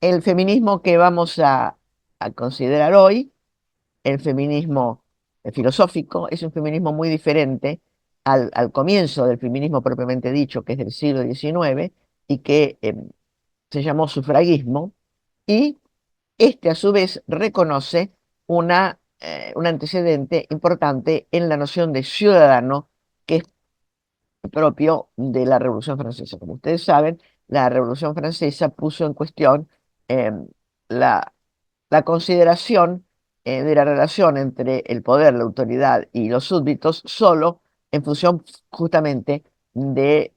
El feminismo que vamos a considerar hoy, el feminismo filosófico, es un feminismo muy diferente al comienzo del feminismo propiamente dicho, que es del siglo XIX, y que se llamó sufragismo, y este a su vez reconoce un antecedente importante en la noción de ciudadano que es propio de la Revolución Francesa. Como ustedes saben, la Revolución Francesa puso en cuestión eh, la, la consideración de la relación entre el poder, la autoridad y los súbditos solo en función justamente de,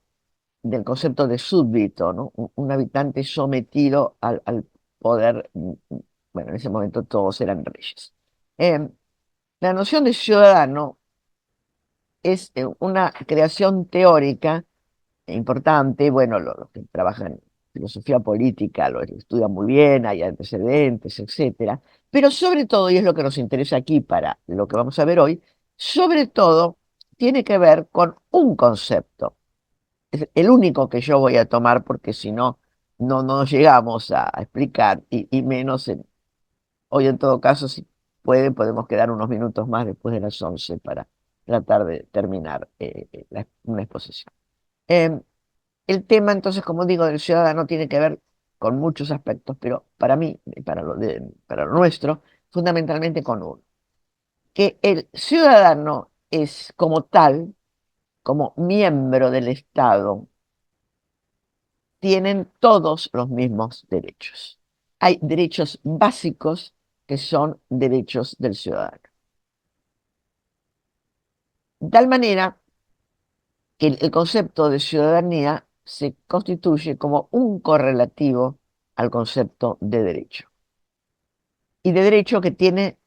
del concepto de súbdito, ¿no? Un habitante sometido al poder. Bueno, en ese momento todos eran reyes. Em, la noción de ciudadano es una creación teórica importante. Bueno, los que trabajan en filosofía política lo estudian muy bien, hay antecedentes, etcétera. Pero sobre todo, y es lo que nos interesa aquí para lo que vamos a ver hoy, sobre todo tiene que ver con un concepto. Es el único que yo voy a tomar porque si no, no llegamos a explicar, y menos hoy en todo caso, si pueden, podemos quedar unos minutos más después de las 11 para tratar de terminar una exposición. Em, el tema, entonces, como digo, del ciudadano tiene que ver con muchos aspectos, pero para mí, para lo nuestro, fundamentalmente con uno, que el ciudadano es como tal, como miembro del Estado, tienen todos los mismos derechos. Hay derechos básicos que son derechos del ciudadano. De tal manera que el concepto de ciudadanía se constituye como un correlativo al concepto de derecho. Y de derecho que tiene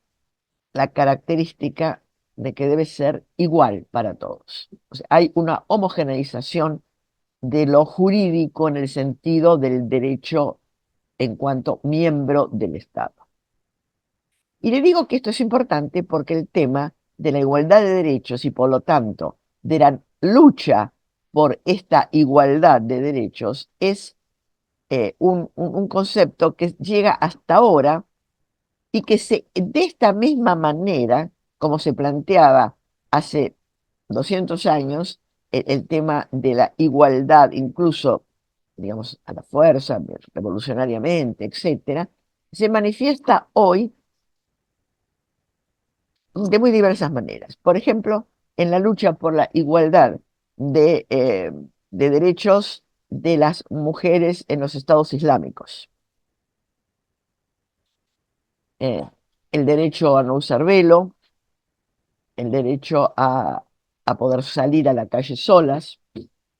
la característica de que debe ser igual para todos. O sea, hay una homogeneización de lo jurídico en el sentido del derecho en cuanto miembro del Estado. Y le digo que esto es importante porque el tema de la igualdad de derechos y por lo tanto de la lucha por esta igualdad de derechos es un concepto que llega hasta ahora y que de esta misma manera, como se planteaba hace 200 años, el tema de la igualdad, incluso, digamos, a la fuerza, revolucionariamente, etcétera, se manifiesta hoy de muy diversas maneras. Por ejemplo, en la lucha por la igualdad de derechos de las mujeres en los estados islámicos. Eh, el derecho a no usar velo, el derecho a poder salir a la calle solas,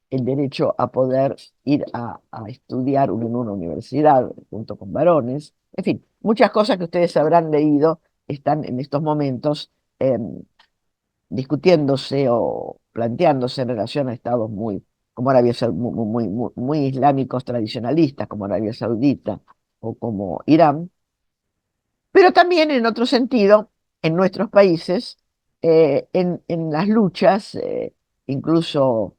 el derecho a poder ir a estudiar en una universidad junto con varones, en fin, muchas cosas que ustedes habrán leído están en estos momentos discutiéndose o planteándose en relación a estados como muy islámicos tradicionalistas, como Arabia Saudita o como Irán, pero también en otro sentido, en nuestros países, en las luchas, incluso,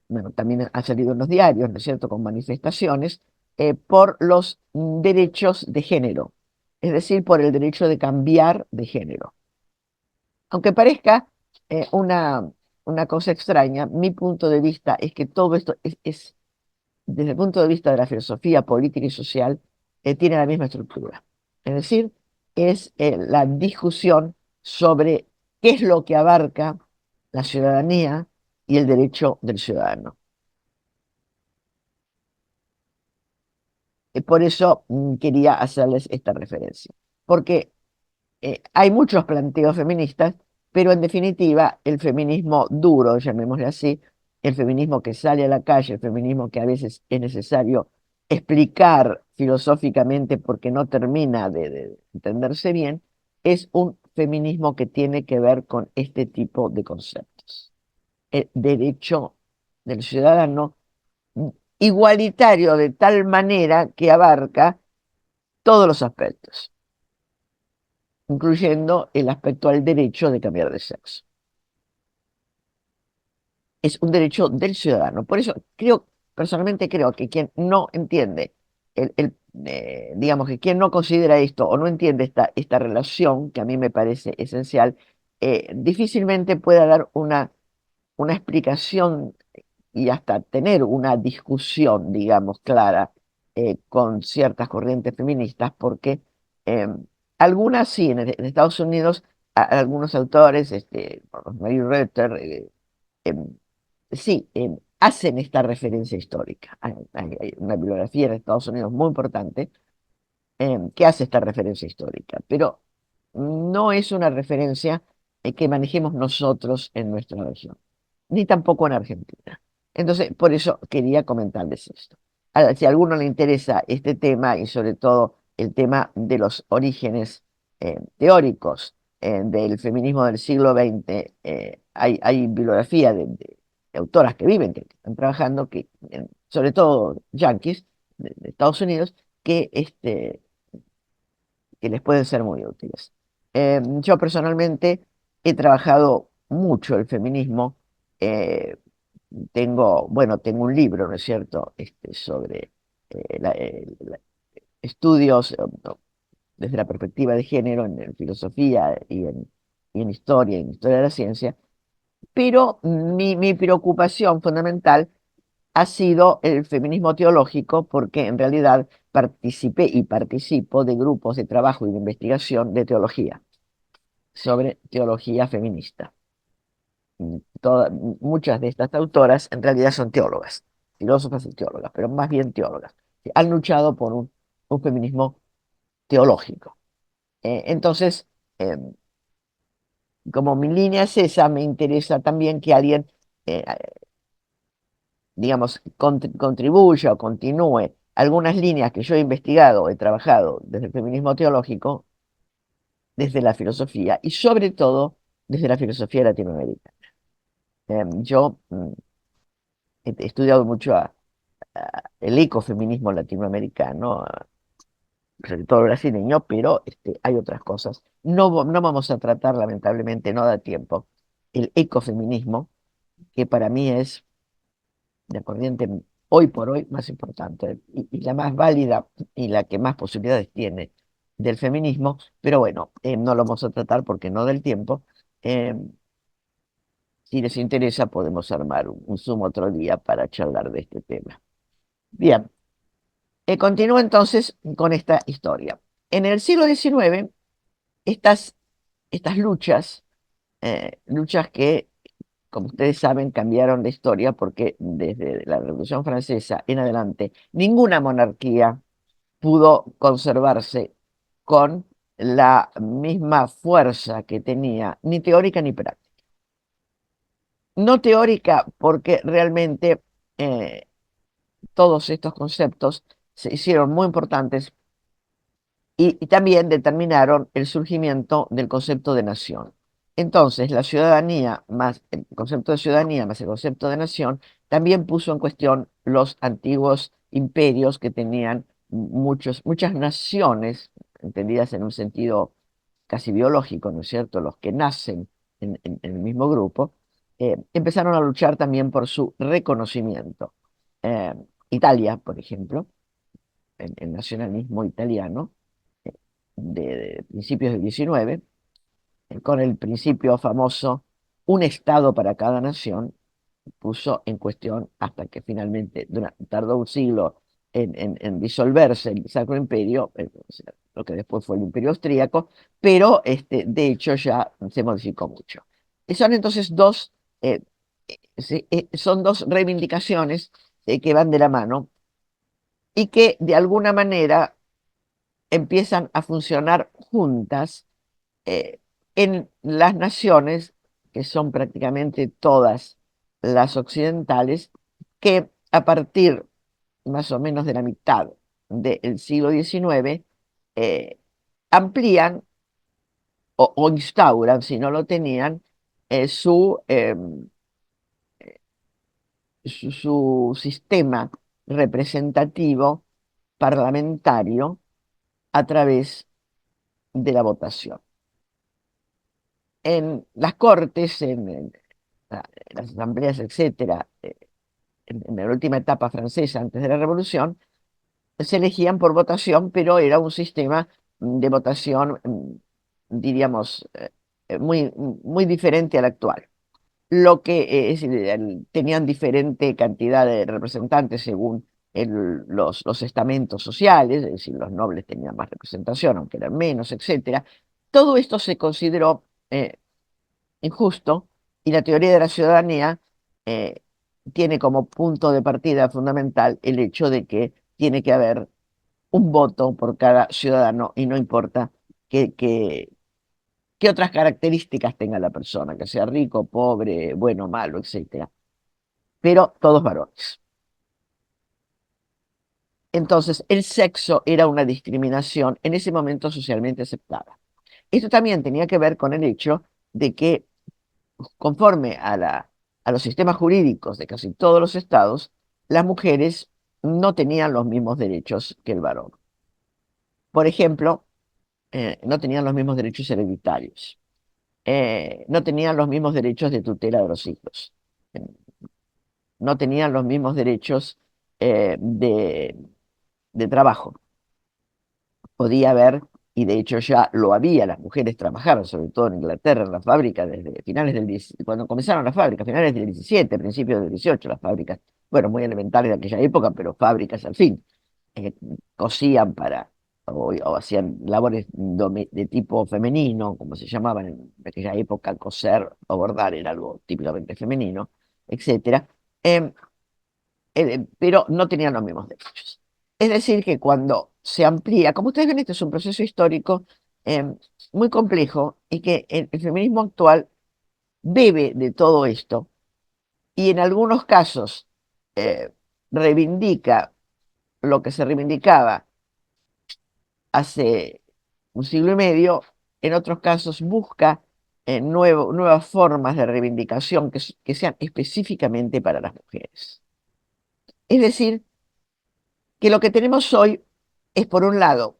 bueno, también ha salido en los diarios, ¿no es cierto?, con manifestaciones, por los derechos de género, es decir, por el derecho de cambiar de género. Aunque parezca una cosa extraña, mi punto de vista es que todo esto desde el punto de vista de la filosofía política y social, tiene la misma estructura. Es decir, es la discusión sobre qué es lo que abarca la ciudadanía y el derecho del ciudadano. Por eso quería hacerles esta referencia, porque hay muchos planteos feministas, pero en definitiva el feminismo duro, llamémosle así, el feminismo que sale a la calle, el feminismo que a veces es necesario explicar filosóficamente porque no termina de entenderse bien, es un feminismo que tiene que ver con este tipo de conceptos. El derecho del ciudadano igualitario de tal manera que abarca todos los aspectos, incluyendo el aspecto al derecho de cambiar de sexo. Es un derecho del ciudadano. Por eso personalmente creo que quien no entiende digamos que quien no considera esto o no entiende esta relación, que a mí me parece esencial, difícilmente pueda dar una explicación y hasta tener una discusión, digamos, clara con ciertas corrientes feministas, porque eh, algunas sí, en Estados Unidos, algunos autores, Mary Reuter, em, sí, hacen esta referencia histórica. Hay una bibliografía en Estados Unidos muy importante que hace esta referencia histórica, pero no es una referencia que manejemos nosotros en nuestra región, ni tampoco en Argentina. Entonces, por eso quería comentarles esto. Ahora, si a alguno le interesa este tema y sobre todo el tema de los orígenes teóricos del feminismo del siglo XX, hay bibliografía de autoras que viven, que están trabajando, sobre todo yanquis de Estados Unidos, que les pueden ser muy útiles. Yo personalmente he trabajado mucho el feminismo. eh, tengo un libro, ¿no es cierto?, sobre estudios no, desde la perspectiva de género en filosofía y en historia de la ciencia, pero mi preocupación fundamental ha sido el feminismo teológico porque en realidad participé y participo de grupos de trabajo y de investigación de teología, sobre teología feminista. Muchas de estas autoras en realidad son teólogas, filósofas y teólogas, pero más bien teólogas. Han luchado por un feminismo teológico. Entonces, eh, como mi línea es esa, me interesa también que alguien eh, digamos, contribuya o continúe algunas líneas que yo he investigado, he trabajado desde el feminismo teológico, desde la filosofía y sobre todo desde la filosofía latinoamericana. Yo he estudiado mucho el ecofeminismo latinoamericano, sobre todo brasileño, pero hay otras cosas. No vamos a tratar, lamentablemente, no da tiempo, el ecofeminismo, que para mí es la corriente hoy por hoy más importante y la más válida y la que más posibilidades tiene del feminismo, pero bueno, no lo vamos a tratar porque no del tiempo. Eh, si les interesa, podemos armar un Zoom otro día para charlar de este tema. Bien, continúo entonces con esta historia. En el siglo XIX, estas, estas luchas que, como ustedes saben, cambiaron la historia porque desde la Revolución Francesa en adelante, ninguna monarquía pudo conservarse con la misma fuerza que tenía, ni teórica ni práctica. No teórica porque realmente eh, todos estos conceptos se hicieron muy importantes y también determinaron el surgimiento del concepto de nación. Entonces, la ciudadanía más el concepto de ciudadanía más el concepto de nación también puso en cuestión los antiguos imperios que tenían muchas naciones, entendidas en un sentido casi biológico, ¿no es cierto? Los que nacen en el mismo grupo, empezaron a luchar también por su reconocimiento. Eh, Italia, por ejemplo, el nacionalismo italiano eh, de principios del 19, con el principio famoso un Estado para cada nación, puso en cuestión hasta que finalmente tardó un siglo en disolverse el Sacro Imperio, o sea, lo que después fue el Imperio Austríaco, pero de hecho ya se modificó mucho. Y son entonces eh, son dos reivindicaciones que van de la mano y que de alguna manera empiezan a funcionar juntas eh, en las naciones, que son prácticamente todas las occidentales, que a partir más o menos de la mitad del siglo XIX amplían o instauran, si no lo tenían, su sistema representativo parlamentario a través de la votación. En las cortes, en las asambleas, etcétera, en la última etapa francesa antes de la Revolución, se elegían por votación, pero era un sistema de votación, diríamos, muy diferente al actual. Lo que es, tenían diferente cantidad de representantes según los estamentos sociales, es decir, los nobles tenían más representación, aunque eran menos, etcétera. Todo esto se consideró injusto, y la teoría de la ciudadanía eh, tiene como punto de partida fundamental el hecho de que tiene que haber un voto por cada ciudadano, y no importa qué otras características tenga la persona, que sea rico, pobre, bueno, malo, etcétera, pero todos varones. Entonces, el sexo era una discriminación en ese momento socialmente aceptada. Esto también tenía que ver con el hecho de que, conforme a los sistemas jurídicos de casi todos los estados, las mujeres no tenían los mismos derechos que el varón. Por ejemplo, no tenían los mismos derechos hereditarios, no tenían los mismos derechos de tutela de los hijos, eh, no tenían los mismos derechos de trabajo. Podía haber, y de hecho ya lo había, las mujeres trabajaban, sobre todo en Inglaterra, en las fábricas, desde finales cuando comenzaron las fábricas, finales del 17, principios del 18, las fábricas, bueno, muy elementales de aquella época, pero fábricas al fin, eh, cosían o hacían labores de tipo femenino, como se llamaban en aquella época, coser o bordar era algo típicamente femenino, etcétera. Em, pero no tenían los mismos derechos. Es decir, que cuando se amplía, como ustedes ven, este es un proceso histórico eh, muy complejo, y que el feminismo actual bebe de todo esto, y en algunos casos eh, reivindica lo que se reivindicaba hace un siglo y medio, en otros casos busca nuevas formas de reivindicación que sean específicamente para las mujeres. Es decir, que lo que tenemos hoy es, por un lado,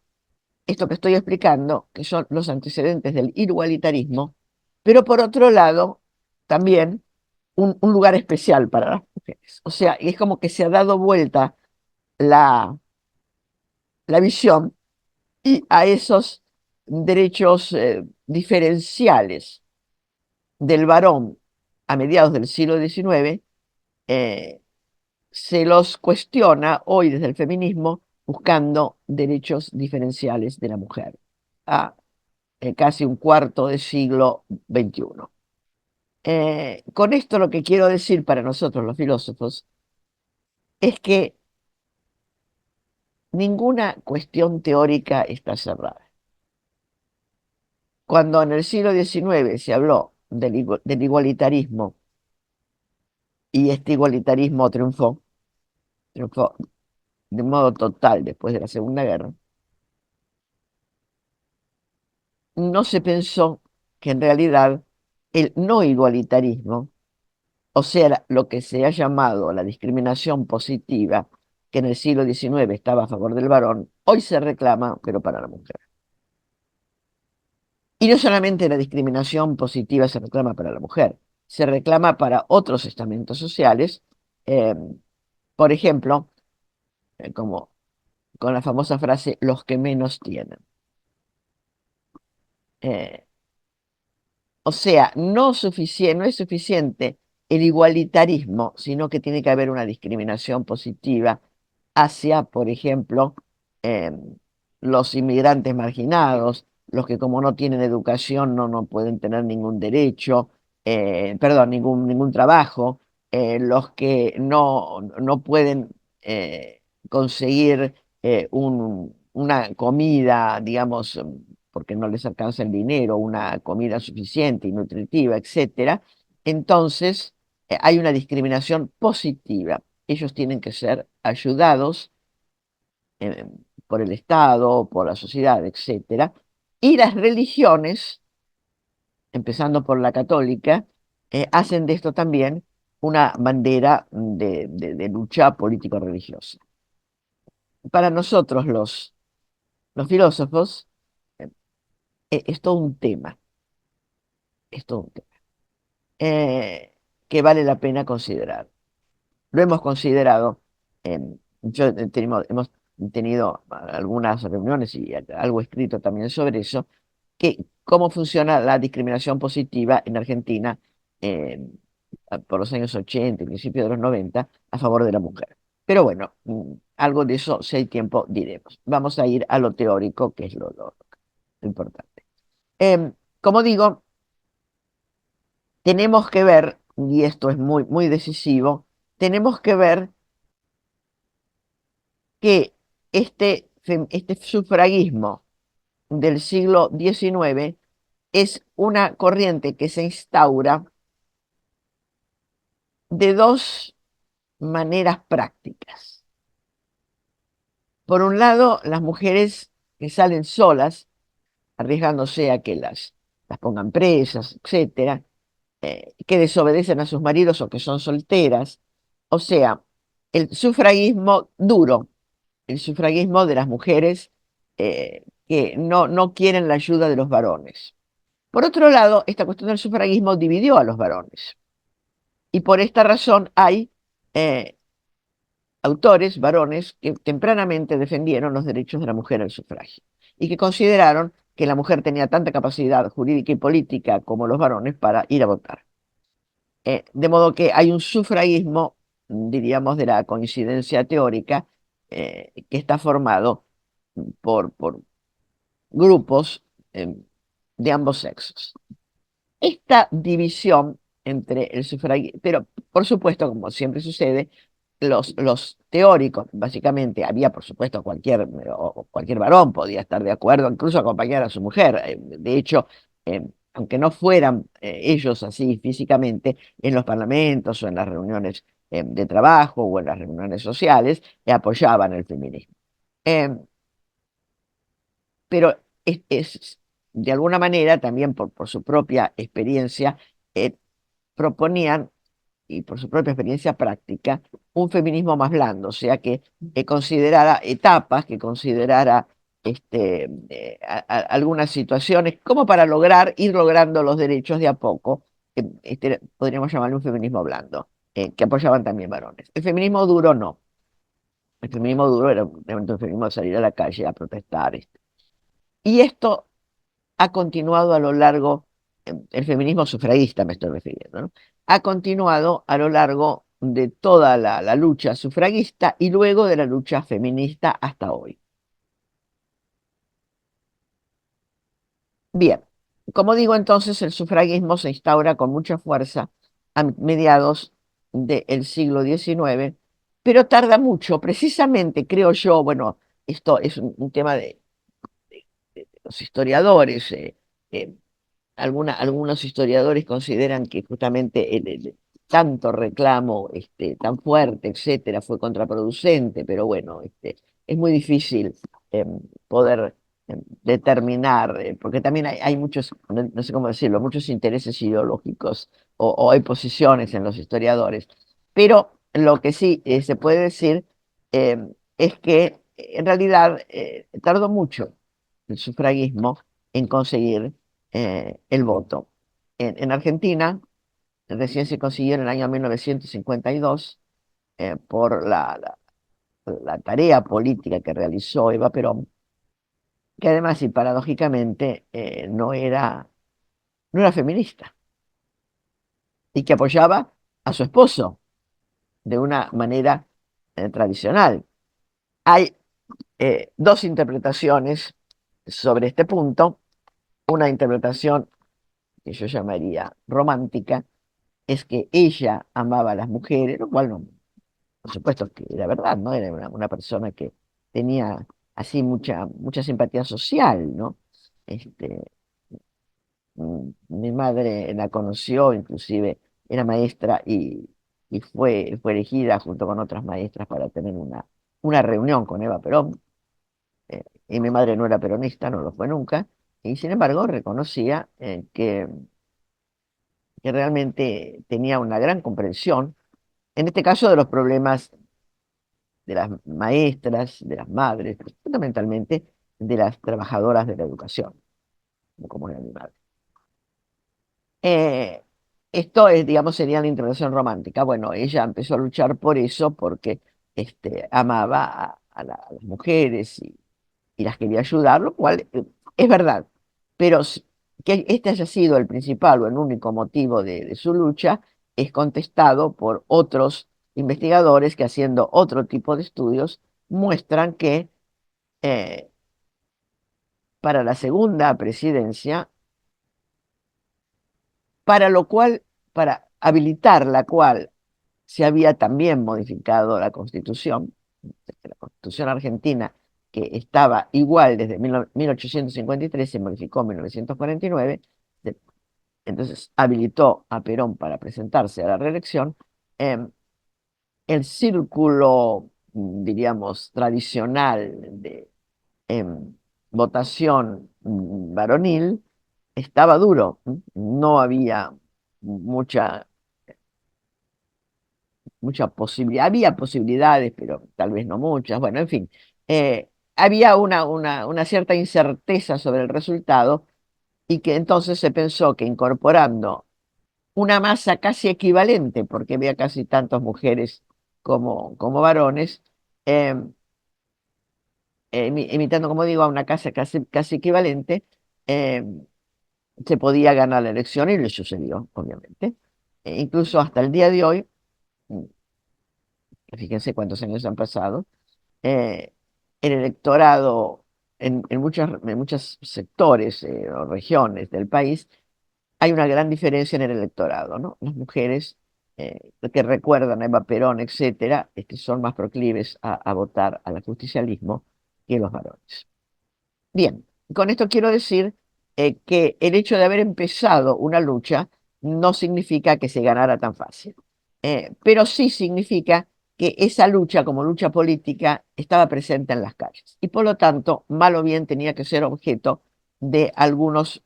esto que estoy explicando, que son los antecedentes del igualitarismo, pero por otro lado, también un lugar especial para las mujeres. O sea, es como que se ha dado vuelta la, la visión, y a esos derechos diferenciales del varón a mediados del siglo XIX, eh, se los cuestiona hoy desde el feminismo, buscando derechos diferenciales de la mujer a casi un cuarto de siglo XXI. Con esto lo que quiero decir para nosotros los filósofos es que ninguna cuestión teórica está cerrada. Cuando en el siglo XIX se habló del igualitarismo, y este igualitarismo triunfó de modo total después de la Segunda Guerra, no se pensó que en realidad el no igualitarismo, o sea, lo que se ha llamado la discriminación positiva, que en el siglo XIX estaba a favor del varón, hoy se reclama, pero para la mujer. Y no solamente la discriminación positiva se reclama para la mujer, se reclama para otros estamentos sociales, eh, por ejemplo, como con la famosa frase, los que menos tienen. Eh, O sea, no es suficiente el igualitarismo, sino que tiene que haber una discriminación positiva hacia, por ejemplo, los inmigrantes marginados, los que, como no tienen educación, no pueden tener ningún derecho, perdón, ningún trabajo, los que no pueden conseguir una comida, digamos, porque no les alcanza el dinero, una comida suficiente y nutritiva, etcétera. Entonces, hay una discriminación positiva. Ellos tienen que ser ayudados eh, por el Estado, por la sociedad, etcétera. Y las religiones, empezando por la católica, hacen de esto también una bandera de lucha político-religiosa. Para nosotros, los filósofos, eh, es todo un tema, es todo un tema, que vale la pena considerar. Lo hemos considerado, yo, tenido algunas reuniones y algo escrito también sobre eso, que cómo funciona la discriminación positiva en Argentina eh, por los años 80 y principios de los 90 a favor de la mujer. Pero bueno, algo de eso, si hay tiempo, diremos. Vamos a ir a lo teórico, que es lo importante. Como digo, tenemos que ver, y esto es muy, muy decisivo, tenemos que ver que este sufragismo del siglo XIX es una corriente que se instaura de dos maneras prácticas. Por un lado, las mujeres que salen solas, arriesgándose a que las pongan presas, etcétera, que desobedecen a sus maridos o que son solteras. O sea, el sufragismo duro, el sufragismo de las mujeres que no quieren la ayuda de los varones. Por otro lado, esta cuestión del sufragismo dividió a los varones. Y por esta razón hay eh, autores, varones, que tempranamente defendieron los derechos de la mujer al sufragio y que consideraron que la mujer tenía tanta capacidad jurídica y política como los varones para ir a votar. De modo que hay un sufragismo, diríamos, de la coincidencia teórica, que está formado por grupos eh, de ambos sexos. Esta división entre el sufragio, pero por supuesto, como siempre sucede, los teóricos, básicamente, había por supuesto cualquier varón podía estar de acuerdo, incluso acompañar a su mujer. De hecho, aunque no fueran ellos así físicamente, en los parlamentos o en las reuniones de trabajo o en las reuniones sociales, apoyaban el feminismo. Eh, pero de alguna manera, también por su propia experiencia, eh, proponían, y por su propia experiencia práctica, un feminismo más blando, o sea, que considerara etapas, que considerara algunas situaciones, como para ir logrando los derechos de a poco. Podríamos llamarlo un feminismo blando, que apoyaban también varones. El feminismo duro no. El feminismo duro era realmente un feminismo de salir a la calle a protestar. Y esto ha continuado a lo largo, el feminismo sufragista me estoy refiriendo, ¿no? Ha continuado a lo largo de toda la lucha sufragista y luego de la lucha feminista hasta hoy. Bien, como digo entonces, el sufragismo se instaura con mucha fuerza a mediados del siglo XIX, pero tarda mucho, precisamente creo yo, bueno, esto es un tema de los historiadores. Eh, Algunos historiadores consideran que justamente el tanto reclamo tan fuerte, etcétera, fue contraproducente, pero bueno, es muy difícil poder determinar, porque también hay muchos, no sé cómo decirlo, muchos intereses ideológicos o hay posiciones en los historiadores. Pero lo que sí se puede decir es que en realidad tardó mucho el sufragismo en conseguir el voto. En Argentina recién se consiguió en el año 1952 por la tarea política que realizó Eva Perón, que además y paradójicamente no era feminista y que apoyaba a su esposo de una manera tradicional. Hay dos interpretaciones sobre este punto. Una interpretación que yo llamaría romántica, es que ella amaba a las mujeres, lo cual no, por supuesto que era verdad, ¿no? Era una persona que tenía así mucha simpatía social, ¿no? Este, Mi madre la conoció, inclusive era maestra y fue elegida junto con otras maestras para tener una reunión con Eva Perón. Y mi madre no era peronista, no lo fue nunca, y sin embargo reconocía que realmente tenía una gran comprensión, en este caso de los problemas de las maestras, de las madres, pero fundamentalmente de las trabajadoras de la educación, como era mi madre. Eh, Esto es, digamos, sería la intervención romántica. Bueno, ella empezó a luchar por eso porque amaba a las mujeres y las quería ayudar, lo cual es verdad. Pero que este haya sido el principal o el único motivo de su lucha es contestado por otros investigadores que haciendo otro tipo de estudios muestran que eh, para la segunda presidencia, para lo cual, para habilitar la cual se había también modificado la Constitución argentina, que estaba igual desde 1853, se modificó en 1949, entonces habilitó a Perón para presentarse a la reelección. em, el círculo, diríamos, tradicional de votación varonil estaba duro, no había mucha mucha posibilidad, había posibilidades, pero tal vez no muchas, bueno, en fin, había una cierta incerteza sobre el resultado y que entonces se pensó que incorporando una masa casi equivalente, porque había casi tantas mujeres como varones, eh, imitando, como digo, a una casa casi equivalente, eh, se podía ganar la elección y le sucedió, obviamente. Incluso hasta el día de hoy, mm, fíjense cuántos años han pasado, eh, el electorado en muchos sectores o regiones del país, hay una gran diferencia en el electorado, ¿no? Las mujeres que recuerdan a Eva Perón, etcétera, son más proclives a votar al justicialismo que los varones. Bien, con esto quiero decir que el hecho de haber empezado una lucha no significa que se ganara tan fácil. Pero sí significa que esa lucha como lucha política estaba presente en las calles y por lo tanto, mal o bien tenía que ser objeto de algunos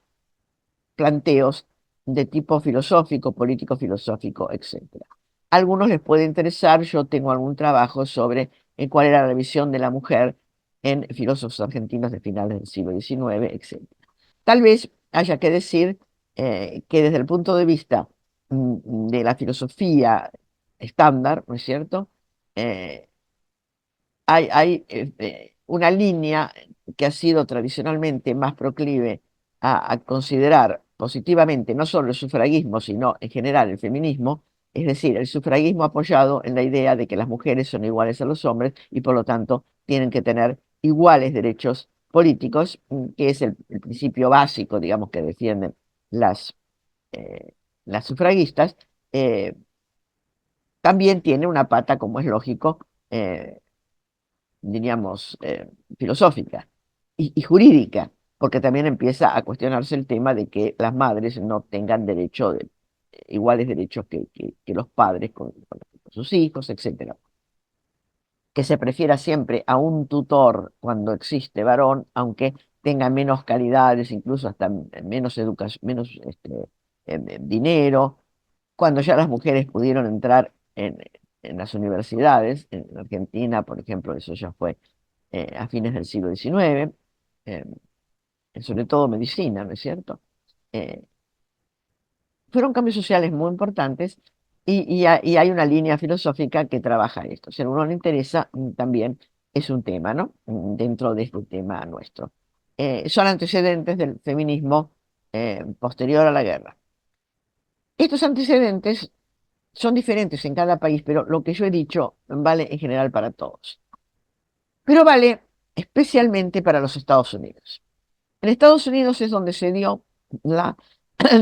planteos de tipo filosófico, político filosófico, etcétera. A algunos les puede interesar, yo tengo algún trabajo sobre cuál era la visión de la mujer en filósofos argentinos de finales del siglo XIX, etcétera. Tal vez haya que decir que desde el punto de vista de la filosofía estándar, ¿no es cierto? Eh, hay una línea que ha sido tradicionalmente más proclive a considerar positivamente no solo el sufragismo, sino en general el feminismo, es decir, el sufragismo apoyado en la idea de que las mujeres son iguales a los hombres y por lo tanto tienen que tener iguales derechos políticos, que es el principio básico, digamos, que defienden las, eh, las sufragistas. También tiene una pata, como es lógico, diríamos, filosófica y jurídica, porque también empieza a cuestionarse el tema de que las madres no tengan iguales derechos que los padres con sus hijos, etcétera. Que se prefiera siempre a un tutor cuando existe varón, aunque tenga menos calidades, incluso hasta menos educación, menos dinero. Cuando ya las mujeres pudieron entrar en las universidades, en Argentina, por ejemplo, eso ya fue a fines del siglo XIX, eh, sobre todo medicina, ¿no es cierto? Eh, Fueron cambios sociales muy importantes y hay una línea filosófica que trabaja esto. Si a uno le interesa, también es un tema, ¿no? Dentro de este tema nuestro. Son antecedentes del feminismo posterior a la guerra. Estos antecedentes son diferentes en cada país, pero lo que yo he dicho vale en general para todos. Pero vale especialmente para los Estados Unidos. En Estados Unidos es donde se dio la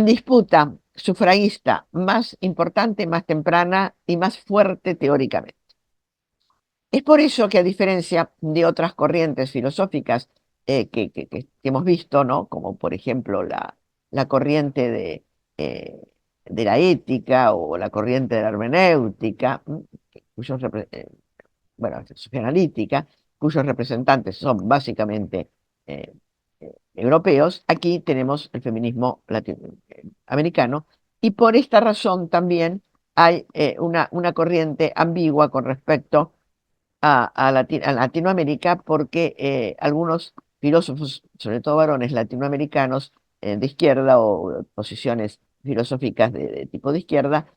disputa sufragista más importante, más temprana y más fuerte teóricamente. Es por eso que a diferencia de otras corrientes filosóficas que hemos visto, ¿no? Como por ejemplo la corriente de la ética o la corriente de la hermenéutica, cuyos bueno, filosofía analítica, cuyos representantes son básicamente eh, europeos, aquí tenemos el feminismo latinoamericano y por esta razón también hay una corriente ambigua con respecto a Latinoamérica porque algunos filósofos, sobre todo varones latinoamericanos de izquierda o posiciones filosóficas de tipo de izquierda,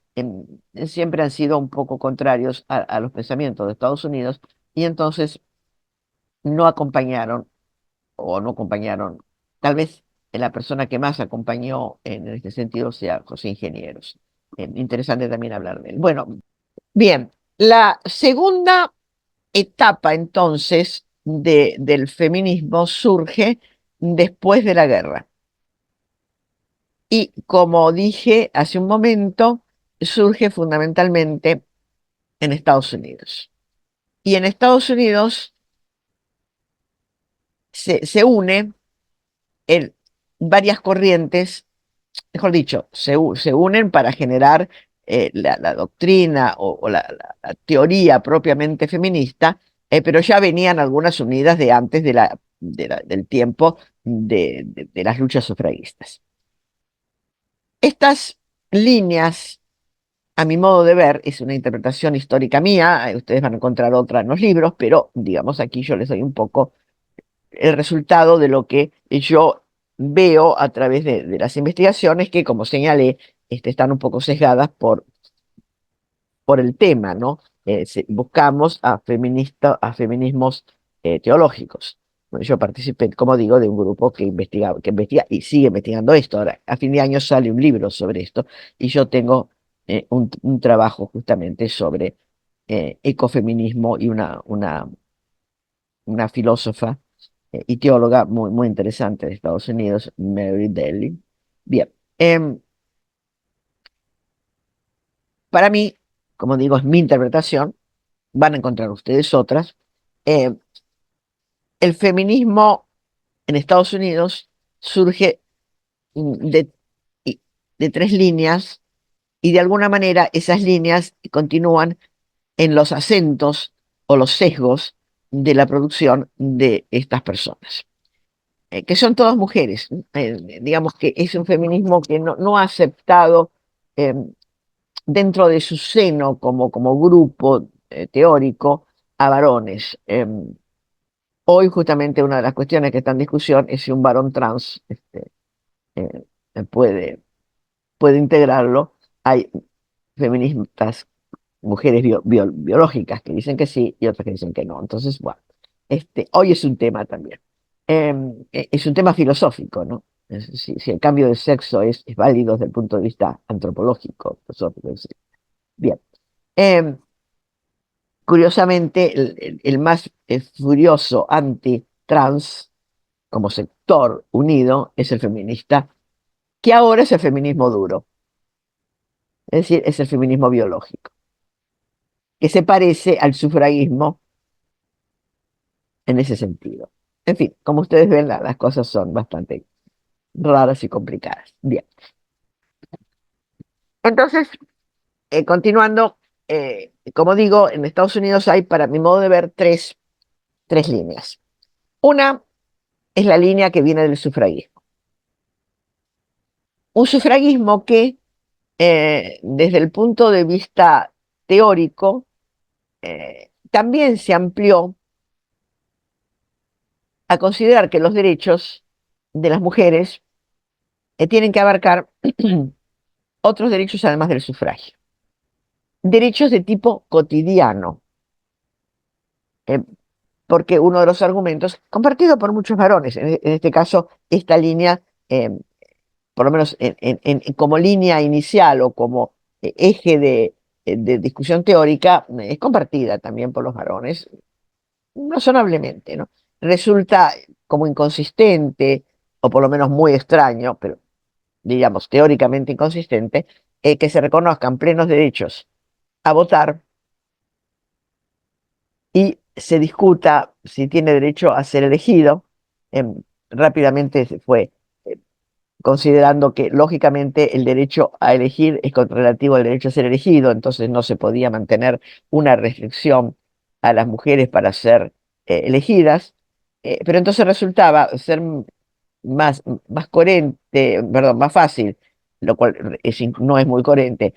siempre han sido un poco contrarios a los pensamientos de Estados Unidos y entonces no acompañaron o no acompañaron, tal vez la persona que más acompañó en este sentido sea José Ingenieros. Interesante también hablar de él. Bueno, bien, la segunda etapa entonces del feminismo surge después de la guerra. Y como dije hace un momento, surge fundamentalmente en Estados Unidos. Y en Estados Unidos se une en varias corrientes, mejor dicho, se unen para generar la doctrina o la teoría propiamente feminista, pero ya venían algunas unidas de antes del tiempo de las luchas sufragistas. Estas líneas, a mi modo de ver, es una interpretación histórica mía, ustedes van a encontrar otra en los libros, pero digamos aquí yo les doy un poco el resultado de lo que yo veo a través de las investigaciones que, como señalé, están un poco sesgadas por el tema, ¿no? Buscamos a feminismos teológicos. Bueno, yo participé, como digo, de un grupo que investiga y sigue investigando esto. Ahora, a fin de año sale un libro sobre esto y yo tengo un trabajo justamente sobre ecofeminismo y una filósofa y teóloga muy, muy interesante de Estados Unidos, Mary Daly. Bien, em, para mí, como digo, es mi interpretación, van a encontrar ustedes otras. em, el feminismo en Estados Unidos surge de, y- de tres líneas y de alguna manera esas líneas continúan en los acentos o los sesgos de la producción de estas personas. Que son todas mujeres. Digamos que es un feminismo que no ha aceptado eh, dentro de su seno como grupo teórico a varones. Hoy justamente una de las cuestiones que está en discusión es si un varón trans eh, puede, puede integrarlo. Hay feministas, mujeres biológicas que dicen que sí y otras que dicen que no. Entonces, bueno, hoy es un tema también. Es un tema filosófico, ¿no? Si el cambio de sexo es válido desde el punto de vista antropológico, filosófico, etc. Bien. Em, Curiosamente, el más furioso anti-trans como sector unido es el feminista, que ahora es el feminismo duro, es decir, es el feminismo biológico, que se parece al sufragismo en ese sentido. En fin, como ustedes ven, las cosas son bastante raras y complicadas. Bien, entonces, continuando, como digo, en Estados Unidos hay, para mi modo de ver, tres líneas. Una es la línea que viene del sufragismo. Un sufragismo que, desde el punto de vista teórico, también se amplió a considerar que los derechos de las mujeres tienen que abarcar otros derechos además del sufragio. Derechos de tipo cotidiano, eh, porque uno de los argumentos, compartido por muchos varones, en este caso, esta línea, eh, por lo menos como línea inicial o como eje de discusión teórica, es compartida también por los varones, razonablemente, ¿no? Resulta como inconsistente, o por lo menos muy extraño, pero digamos teóricamente inconsistente, que se reconozcan plenos derechos a votar y se discuta si tiene derecho a ser elegido. Rápidamente se fue eh, considerando que lógicamente el derecho a elegir es relativo al derecho a ser elegido, entonces no se podía mantener una restricción a las mujeres para ser elegidas, pero entonces resultaba ser más coherente, perdón, más fácil, lo cual no es muy coherente,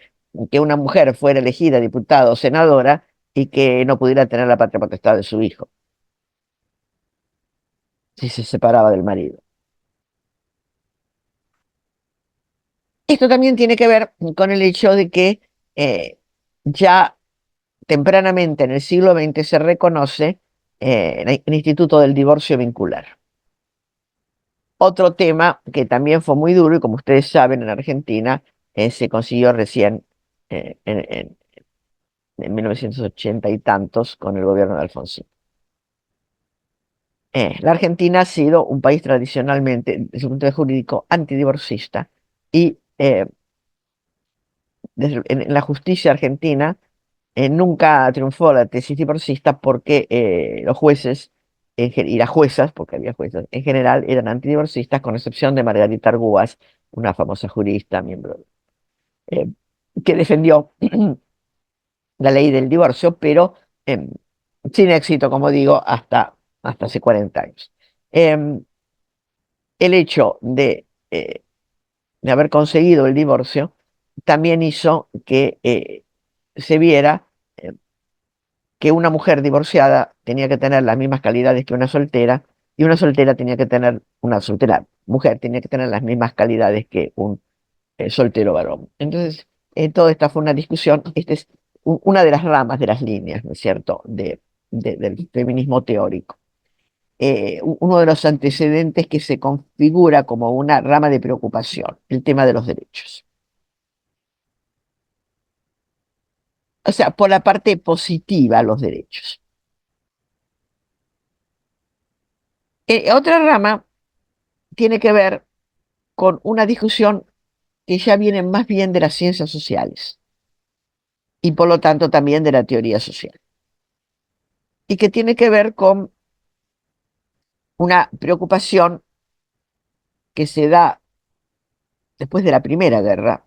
que una mujer fuera elegida diputada o senadora y que no pudiera tener la patria potestad de su hijo, si se separaba del marido. Esto también tiene que ver con el hecho de que ya tempranamente en el siglo XX se reconoce el Instituto del Divorcio Vincular. Otro tema que también fue muy duro y como ustedes saben en Argentina se consiguió recién en 1980 y tantos con el gobierno de Alfonsín. La Argentina ha sido un país tradicionalmente, desde el punto de vista jurídico, antidivorcista y en la justicia argentina nunca triunfó la tesis divorcista porque los jueces y las juezas, porque había juezas, en general eran antidivorcistas, con excepción de Margarita Argüaz, una famosa jurista, miembro, eh, que defendió la ley del divorcio, pero em, sin éxito, como digo, hasta hace 40 años. Em, el hecho de haber conseguido el divorcio también hizo que se viera que una mujer divorciada tenía que tener las mismas calidades que una soltera y una soltera tenía que tener, una soltera mujer tenía que tener las mismas calidades que un soltero varón. Entonces, toda esta fue una discusión, esta es una de las ramas de las líneas, ¿no es cierto?, del feminismo teórico. Uno de los antecedentes que se configura como una rama de preocupación, el tema de los derechos. O sea, por la parte positiva, los derechos. Otra rama tiene que ver con una discusión que ya viene más bien de las ciencias sociales y por lo tanto también de la teoría social, y que tiene que ver con una preocupación que se da después de la Primera Guerra,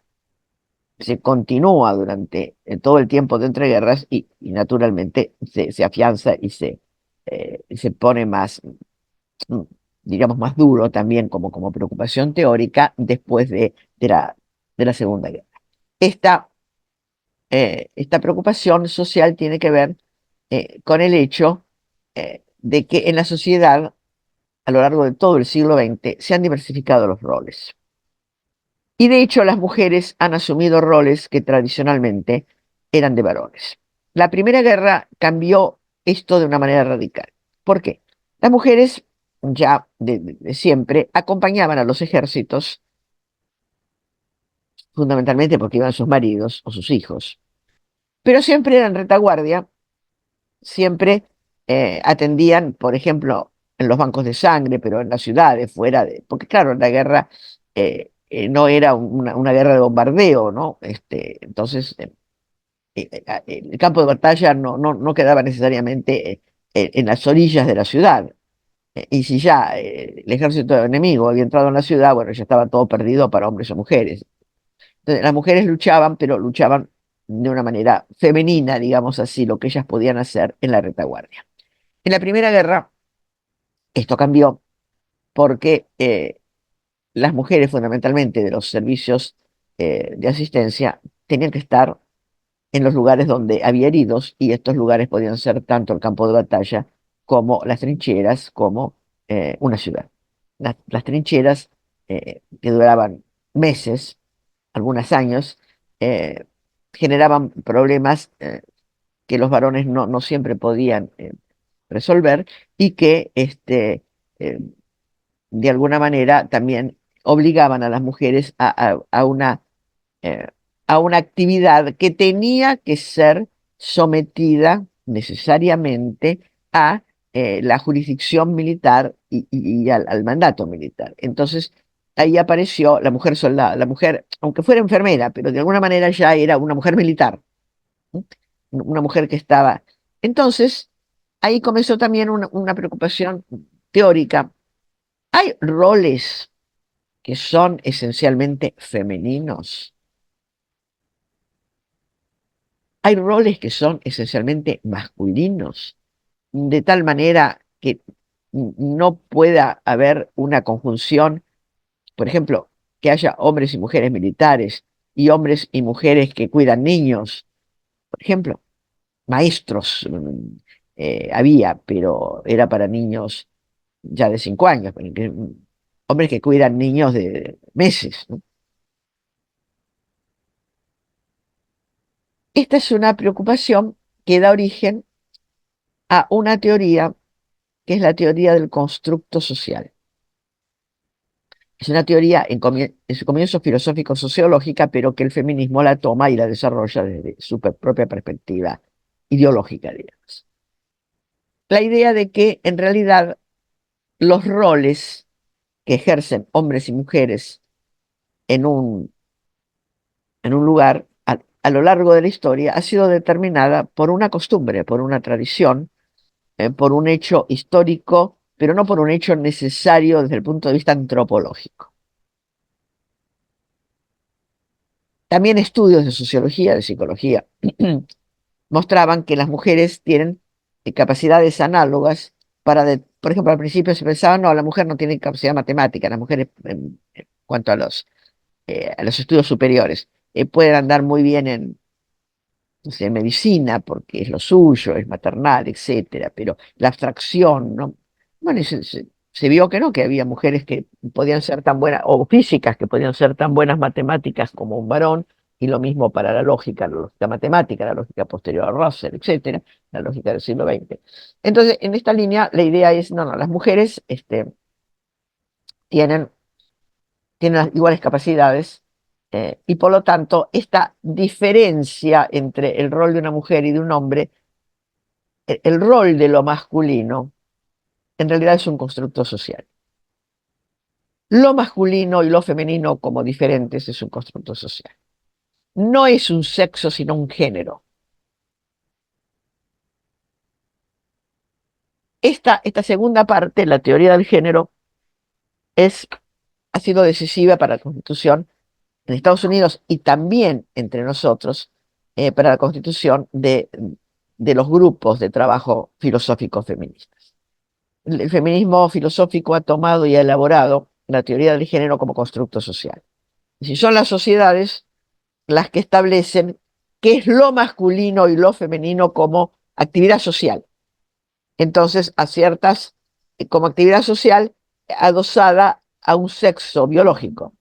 se continúa durante todo el tiempo de entreguerras y naturalmente se afianza y se pone más, mm, digamos, más duro también como preocupación teórica después de la Segunda Guerra. Esta esta preocupación social tiene que ver con el hecho de que en la sociedad, a lo largo de todo el siglo XX, se han diversificado los roles. Y de hecho, las mujeres han asumido roles que tradicionalmente eran de varones. La Primera Guerra cambió esto de una manera radical. ¿Por qué? Las mujeres, ya de siempre, acompañaban a los ejércitos, fundamentalmente porque iban sus maridos o sus hijos, pero siempre eran retaguardia, siempre atendían, por ejemplo, en los bancos de sangre, pero en las ciudades, fuera de, porque claro, la guerra no era una guerra de bombardeo, ¿no? Entonces, el campo de batalla no quedaba necesariamente en las orillas de la ciudad. Y si ya el ejército enemigo había entrado en la ciudad, bueno, ya estaba todo perdido para hombres o mujeres. Entonces, las mujeres luchaban, pero luchaban de una manera femenina, digamos así, lo que ellas podían hacer en la retaguardia. En la Primera Guerra esto cambió porque las mujeres, fundamentalmente de los servicios de asistencia, tenían que estar en los lugares donde había heridos y estos lugares podían ser tanto el campo de batalla como las trincheras, como una ciudad. Las trincheras, que duraban meses, algunos años, eh, generaban problemas que los varones no siempre podían resolver y que eh, de alguna manera también obligaban a las mujeres eh, a una actividad que tenía que ser sometida necesariamente a la jurisdicción militar y al mandato militar. Entonces, ahí apareció la mujer soldada, la mujer, aunque fuera enfermera, pero de alguna manera ya era una mujer militar, ¿sí? Una mujer que estaba. Entonces, ahí comenzó también una preocupación teórica. Hay roles que son esencialmente femeninos. Hay roles que son esencialmente masculinos, de tal manera que no pueda haber una conjunción, por ejemplo, que haya hombres y mujeres militares y hombres y mujeres que cuidan niños. Por ejemplo, maestros había, pero era para niños ya de 5 años, hombres que cuidan niños de meses, ¿no? Esta es una preocupación que da origen a una teoría que es la teoría del constructo social. Es una teoría en su comienzo filosófico-sociológica, pero que el feminismo la toma y la desarrolla desde su propia perspectiva ideológica, digamos. La idea de que en realidad los roles que ejercen hombres y mujeres en en un lugar a lo largo de la historia ha sido determinada por una costumbre, por una tradición, por un hecho histórico, pero no por un hecho necesario desde el punto de vista antropológico. También estudios de sociología, de psicología, mostraban que las mujeres tienen capacidades análogas por ejemplo, al principio se pensaba, no, la mujer no tiene capacidad matemática, las mujeres en cuanto a los estudios superiores pueden andar muy bien en, no sé, medicina, porque es lo suyo, es maternal, etcétera, pero la abstracción, ¿no? Bueno, y se vio que no, que había mujeres que podían ser tan buenas, o físicas que podían ser tan buenas matemáticas como un varón, y lo mismo para la lógica matemática, la lógica posterior a Russell, etcétera, la lógica del siglo XX. Entonces, en esta línea, la idea es, no, no, las mujeres tienen tienen las iguales capacidades y por lo tanto esta diferencia entre el rol de una mujer y de un hombre, el rol de lo masculino, en realidad es un constructo social. Lo masculino y lo femenino como diferentes es un constructo social. No es un sexo, sino un género. Esta segunda parte, la teoría del género, es, ha sido decisiva para la Constitución en Estados Unidos y también entre nosotros para la constitución de los grupos de trabajo filosóficos feministas. El feminismo filosófico ha tomado y ha elaborado la teoría del género como constructo social. Si son las sociedades las que establecen qué es lo masculino y lo femenino como actividad social. Entonces, como actividad social adosada a un sexo biológico.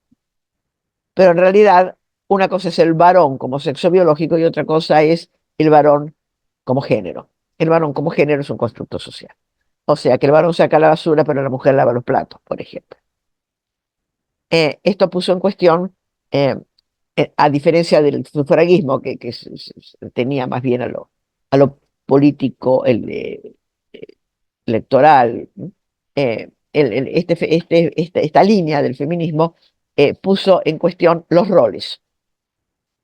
Pero en realidad, una cosa es el varón como sexo biológico y otra cosa es el varón como género. El varón como género es un constructo social. O sea, que el varón saca la basura, pero la mujer lava los platos, por ejemplo. Esto puso en cuestión, eh, a diferencia del sufragismo, que tenía más bien a lo político, eh, electoral, ¿no? Esta línea del feminismo puso en cuestión los roles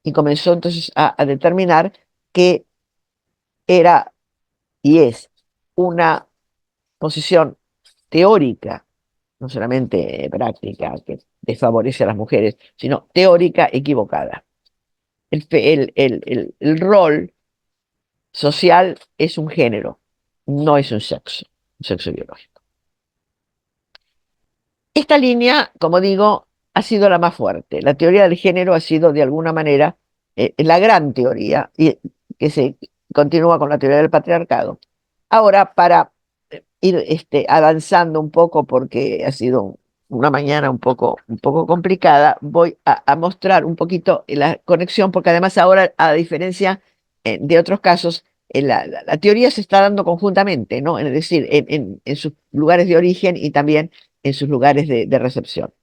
y comenzó entonces a determinar que era y es una posición teórica, no solamente práctica, que desfavorece a las mujeres, sino teórica equivocada. El rol social es un género, no es un sexo biológico. Esta línea, como digo, ha sido la más fuerte. La teoría del género ha sido, de alguna manera, la gran teoría y, que se continúa con la teoría del patriarcado. Ahora, para ir avanzando un poco, porque ha sido una mañana un poco complicada, voy a mostrar un poquito la conexión, porque además ahora, a diferencia de otros casos, la teoría se está dando conjuntamente, ¿no? Es decir, en sus lugares de origen y también en sus lugares de recepción.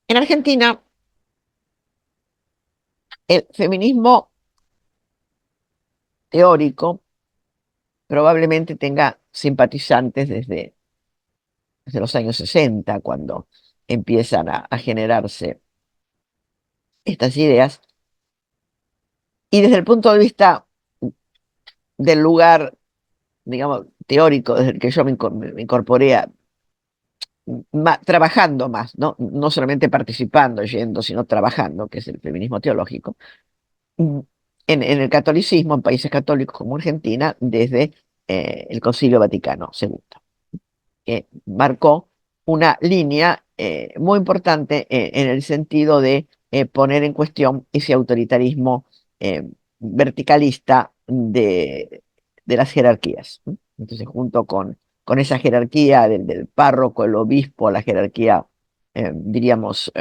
En Argentina, el feminismo teórico probablemente tenga simpatizantes desde los años 60, cuando empiezan a generarse estas ideas. Y desde el punto de vista del lugar, digamos, teórico, desde el que yo me incorporé trabajando más, ¿no? No solamente participando, yendo, sino trabajando, que es el feminismo teológico, mm, en el catolicismo, en países católicos como Argentina, desde el Concilio Vaticano II, que marcó una línea muy importante en el sentido de poner en cuestión ese autoritarismo verticalista de las jerarquías, ¿no? Entonces, junto con esa jerarquía del párroco, el obispo, la jerarquía, diríamos,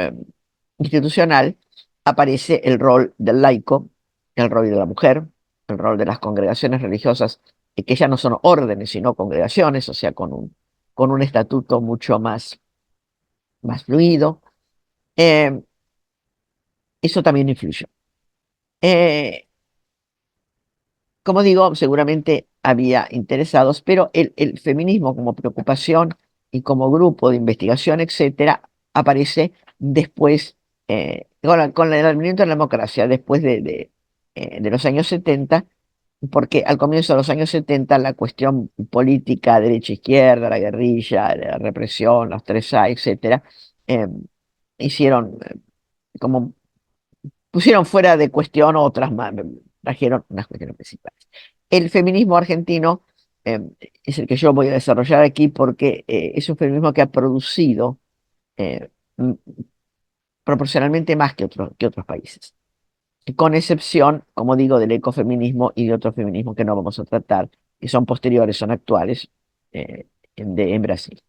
institucional, aparece el rol del laico, el rol de la mujer, el rol de las congregaciones religiosas, que ya no son órdenes, sino congregaciones, o sea, con un estatuto mucho más fluido. Eh, Eso también influyó. Eh, Como digo, seguramente había interesados, pero el feminismo como preocupación y como grupo de investigación, etcétera, aparece después, con el advenimiento de la democracia, después de los años 70, porque al comienzo de los años 70 la cuestión política, derecha-izquierda, la guerrilla, la represión, los 3A, etcétera, eh, hicieron como pusieron fuera de cuestión otras más, trajeron unas cuestiones principales. El feminismo argentino eh, es el que yo voy a desarrollar aquí porque es un feminismo que ha producido eh, m- proporcionalmente más que otros países, con excepción, como digo, del ecofeminismo y de otros feminismos que no vamos a tratar, que son posteriores, son actuales, en Brasil.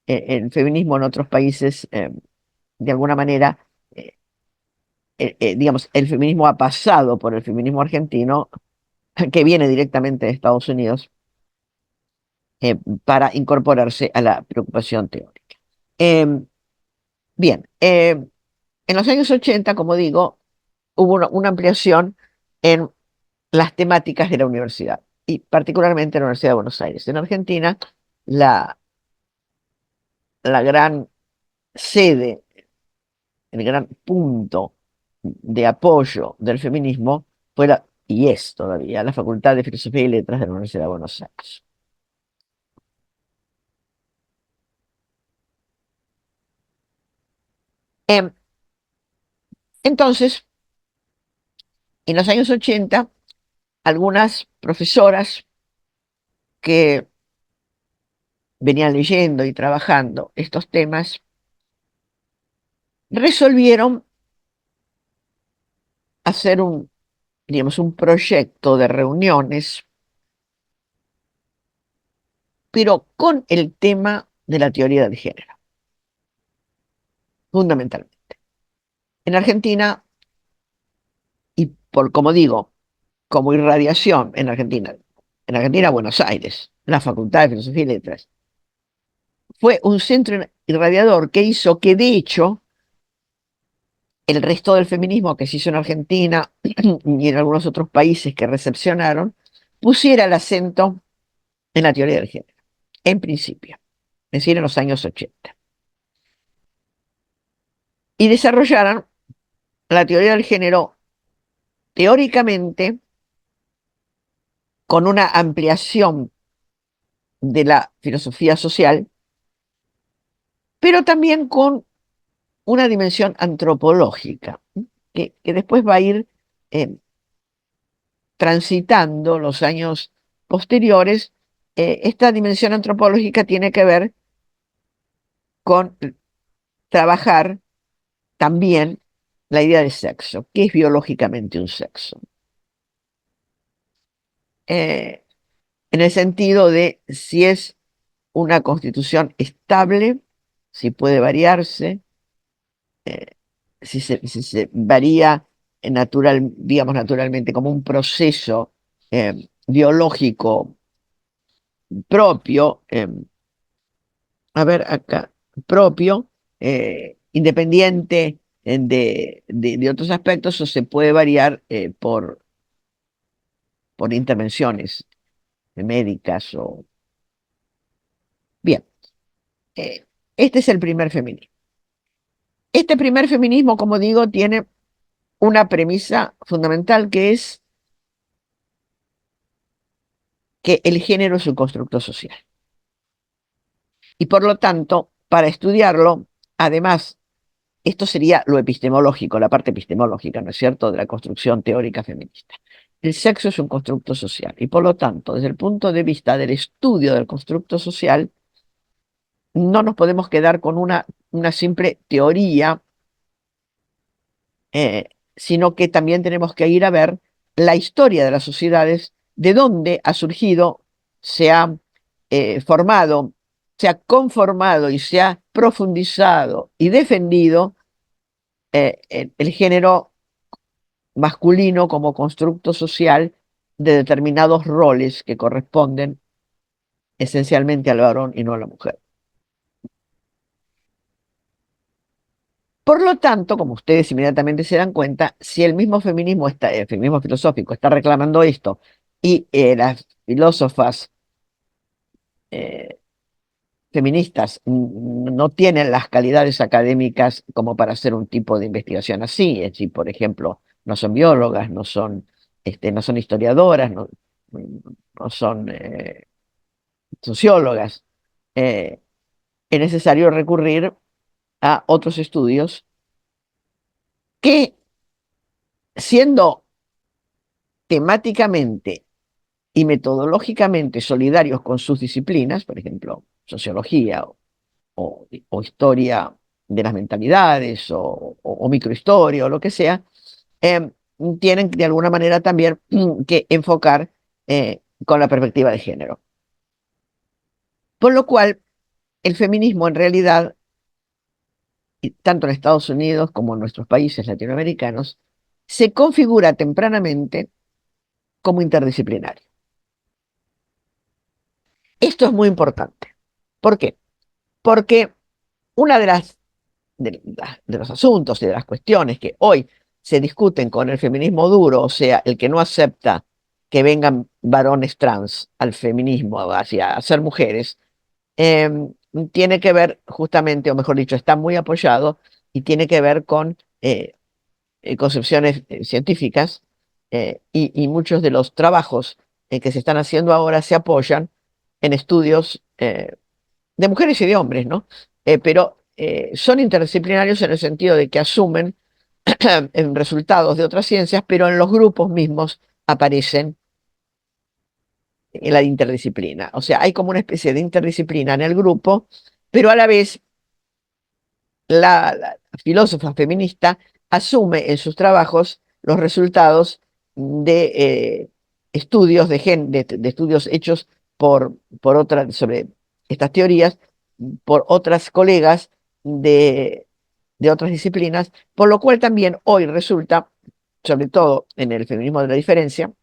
El feminismo en otros países, de alguna manera, eh, digamos, el feminismo ha pasado por el feminismo argentino, que viene directamente de Estados Unidos, eh, para incorporarse a la preocupación teórica. Em, Bien, en los años 80, como digo, hubo una ampliación en las temáticas de la universidad, y particularmente en la Universidad de Buenos Aires. En Argentina, la, la gran sede, el gran punto de apoyo del feminismo fue y es todavía, la Facultad de Filosofía y Letras de la Universidad de Buenos Aires. Em, entonces, en los años 80, algunas profesoras que venían leyendo y trabajando estos temas resolvieron hacer digamos, un proyecto de reuniones, pero con el tema de la teoría del género, fundamentalmente. En Argentina, y por, como digo, como irradiación en Argentina, Buenos Aires, la Facultad de Filosofía y Letras, fue un centro irradiador que hizo que, de hecho, el resto del feminismo que se hizo en Argentina y en algunos otros países que recepcionaron, pusiera el acento en la teoría del género, en principio, es decir, en los años 80, y desarrollaran la teoría del género teóricamente con una ampliación de la filosofía social, pero también con una dimensión antropológica, que después va a ir eh, transitando los años posteriores. Esta dimensión antropológica tiene que ver con trabajar también la idea de sexo. ¿Qué es biológicamente un sexo? Eh, en el sentido de si es una constitución estable, si puede variarse, eh, si se varía digamos naturalmente, como un proceso biológico propio, a ver acá, propio, independiente de otros aspectos, o se puede variar por intervenciones médicas o... Bien, eh, este es el primer feminismo. Este primer feminismo, como digo, tiene una premisa fundamental, que es que el género es un constructo social. Y por lo tanto, para estudiarlo, además, esto sería lo epistemológico, la parte epistemológica, ¿no es cierto?, de la construcción teórica feminista. El sexo es un constructo social y por lo tanto, desde el punto de vista del estudio del constructo social, no nos podemos quedar con una simple teoría, eh, sino que también tenemos que ir a ver la historia de las sociedades, de dónde ha surgido, se ha formado, se ha conformado y se ha profundizado y defendido el género masculino como constructo social, de determinados roles que corresponden esencialmente al varón y no a la mujer. Por lo tanto, como ustedes inmediatamente se dan cuenta, si el mismo feminismo está, el feminismo filosófico está reclamando esto y las filósofas eh, feministas no tienen las calidades académicas como para hacer un tipo de investigación así, es decir, por ejemplo, no son biólogas, no son historiadoras, no son sociólogas, eh, es necesario recurrir a otros estudios que, siendo temáticamente y metodológicamente solidarios con sus disciplinas, por ejemplo, sociología o historia de las mentalidades o microhistoria o lo que sea, em, tienen de alguna manera también que enfocar con la perspectiva de género. Por lo cual, el feminismo en realidad, y tanto en Estados Unidos como en nuestros países latinoamericanos, se configura tempranamente como interdisciplinario. Esto es muy importante. ¿Por qué? Porque una de los asuntos y de las cuestiones que hoy se discuten con el feminismo duro, o sea, el que no acepta que vengan varones trans al feminismo, hacia a ser mujeres, tiene que ver justamente, o mejor dicho, está muy apoyado y tiene que ver con concepciones científicas y muchos de los trabajos que se están haciendo ahora se apoyan en estudios de mujeres y de hombres, ¿no? Pero son interdisciplinarios en el sentido de que asumen en resultados de otras ciencias, pero en los grupos mismos aparecen en la interdisciplina. O sea, hay como una especie de interdisciplina en el grupo, pero a la vez la filósofa feminista asume en sus trabajos los resultados de estudios de estudios hechos por otras sobre estas teorías por otras colegas de, de otras disciplinas, por lo cual también hoy resulta, sobre todo en el feminismo de la diferencia,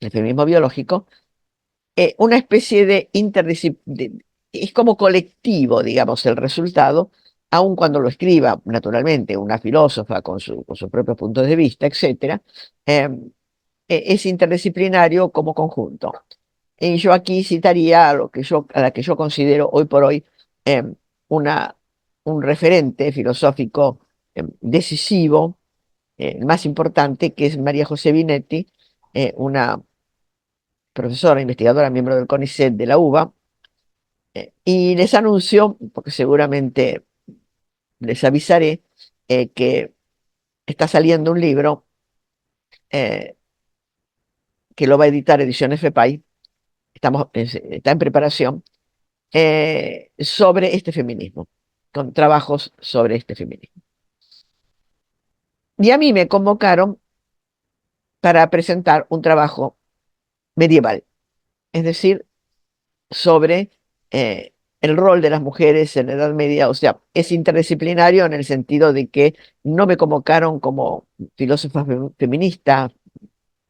el feminismo biológico, una especie de interdisciplina, es como colectivo, digamos, el resultado, aun cuando lo escriba, naturalmente, una filósofa con sus propios puntos de vista, etcétera, eh, es interdisciplinario como conjunto. Y yo aquí citaría a la que yo considero hoy por hoy eh, una, un referente filosófico decisivo, el más importante, que es María José Binetti, una profesora, investigadora, miembro del CONICET de la UBA, y les anuncio, porque seguramente les avisaré, que está saliendo un libro eh, que lo va a editar Ediciones FEPAI, está en preparación, sobre este feminismo, con trabajos sobre este feminismo. Y a mí me convocaron para presentar un trabajo medieval, es decir, sobre el rol de las mujeres en la Edad Media. O sea, es interdisciplinario en el sentido de que no me convocaron como filósofa feminista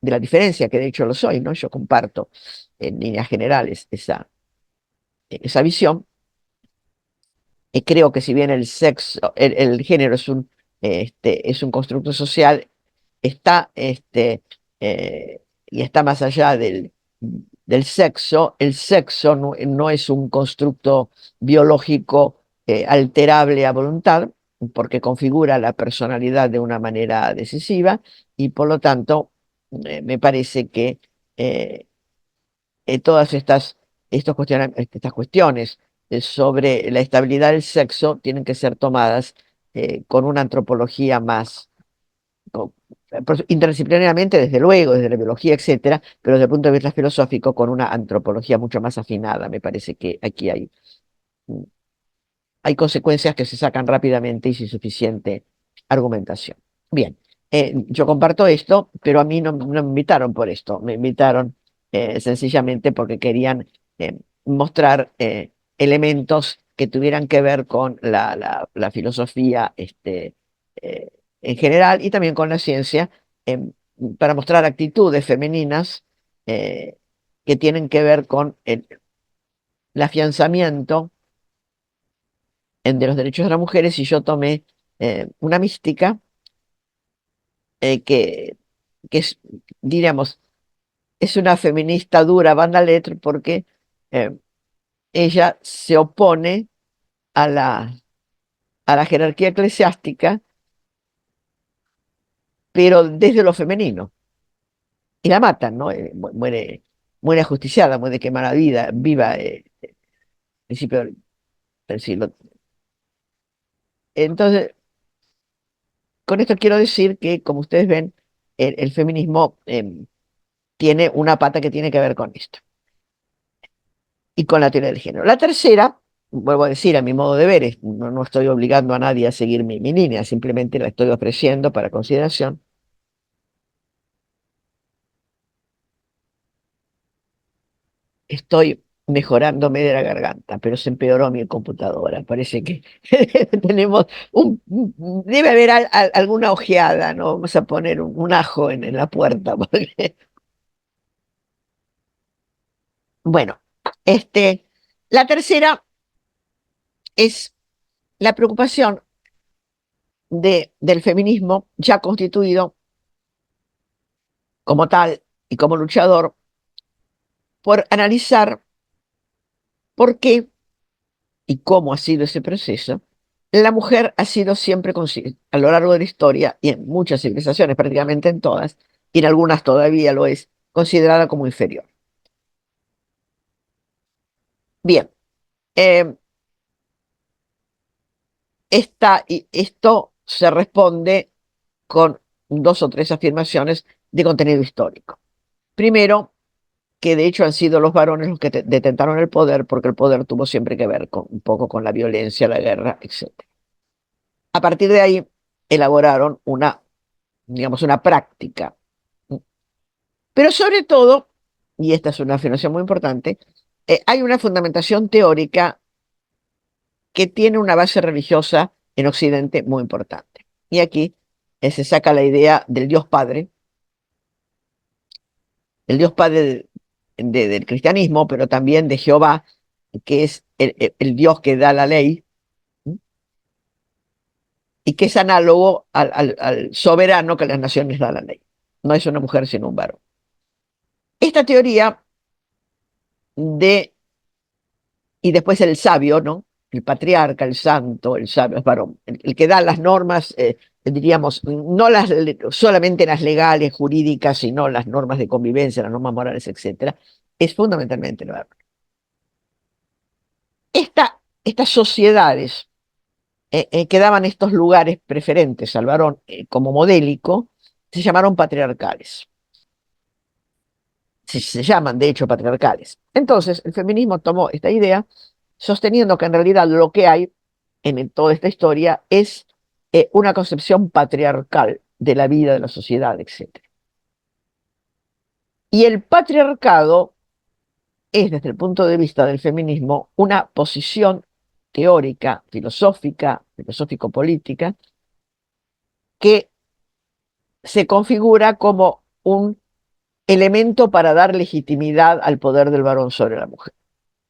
de la diferencia, que de hecho lo soy, ¿no? Yo comparto en líneas generales esa visión. Creo que si bien el género es un constructo social, está, y está más allá del sexo. El sexo no es un constructo biológico alterable a voluntad, porque configura la personalidad de una manera decisiva y por lo tanto me parece que eh, todas estas cuestiones sobre la estabilidad del sexo tienen que ser tomadas con una antropología más interdisciplinariamente, desde luego, desde la biología, etcétera, pero desde el punto de vista filosófico, con una antropología mucho más afinada. Me parece que aquí hay consecuencias que se sacan rápidamente y sin suficiente argumentación. Bien, yo comparto esto, pero a mí no me invitaron por esto, me invitaron sencillamente porque querían mostrar elementos que tuvieran que ver con la filosofía en general y también con la ciencia, para mostrar actitudes femeninas eh, que tienen que ver con el afianzamiento de los derechos de las mujeres, y yo tomé una mística eh, que, que es, diríamos, es una feminista dura, banda letra, porque eh, ella se opone a la jerarquía eclesiástica, pero desde lo femenino, y la matan, ¿no? Muere ajusticiada, muere quemada viva, principio del siglo. Entonces, con esto quiero decir que, como ustedes ven, el feminismo tiene una pata que tiene que ver con esto y con la teoría del género. La tercera, vuelvo a decir, a mi modo de ver, no estoy obligando a nadie a seguir mi línea, simplemente la estoy ofreciendo para consideración. Estoy mejorándome de la garganta, pero se empeoró mi computadora. Parece que tenemos debe haber alguna ojeada, ¿no? Vamos a poner un ajo en la puerta. Bueno, este, la tercera es la preocupación del feminismo ya constituido como tal y como luchador por analizar por qué y cómo ha sido ese proceso. La mujer ha sido siempre, a lo largo de la historia y en muchas civilizaciones, prácticamente en todas, y en algunas todavía lo es, considerada como inferior. Bien, eh, esto se responde con dos o tres afirmaciones de contenido histórico. Primero, que de hecho han sido los varones los que detentaron el poder, porque el poder tuvo siempre que ver un poco con la violencia, la guerra, etc. A partir de ahí, elaboraron digamos, una práctica. Pero sobre todo, y esta es una afirmación muy importante, hay una fundamentación teórica que tiene una base religiosa en Occidente muy importante. Y aquí se saca la idea del Dios Padre, el Dios Padre del cristianismo, pero también de Jehová, que es el Dios que da la ley, ¿m? Y que es análogo al soberano que a las naciones da la ley. No es una mujer, sino un varón. Esta teoría de, y después el sabio, ¿no? El patriarca, el santo, el sabio, es varón, el que da las normas, diríamos, no solamente las legales, jurídicas, sino las normas de convivencia, las normas morales, etcétera, es fundamentalmente el varón. Estas sociedades que daban estos lugares preferentes al varón como modélico, se llamaron patriarcales. Se llaman, de hecho, patriarcales. Entonces, el feminismo tomó esta idea, sosteniendo que en realidad lo que hay toda esta historia es una concepción patriarcal de la vida, de la sociedad, etc. Y el patriarcado es, desde el punto de vista del feminismo, una posición teórica, filosófica, filosófico-política, que se configura como un elemento para dar legitimidad al poder del varón sobre la mujer.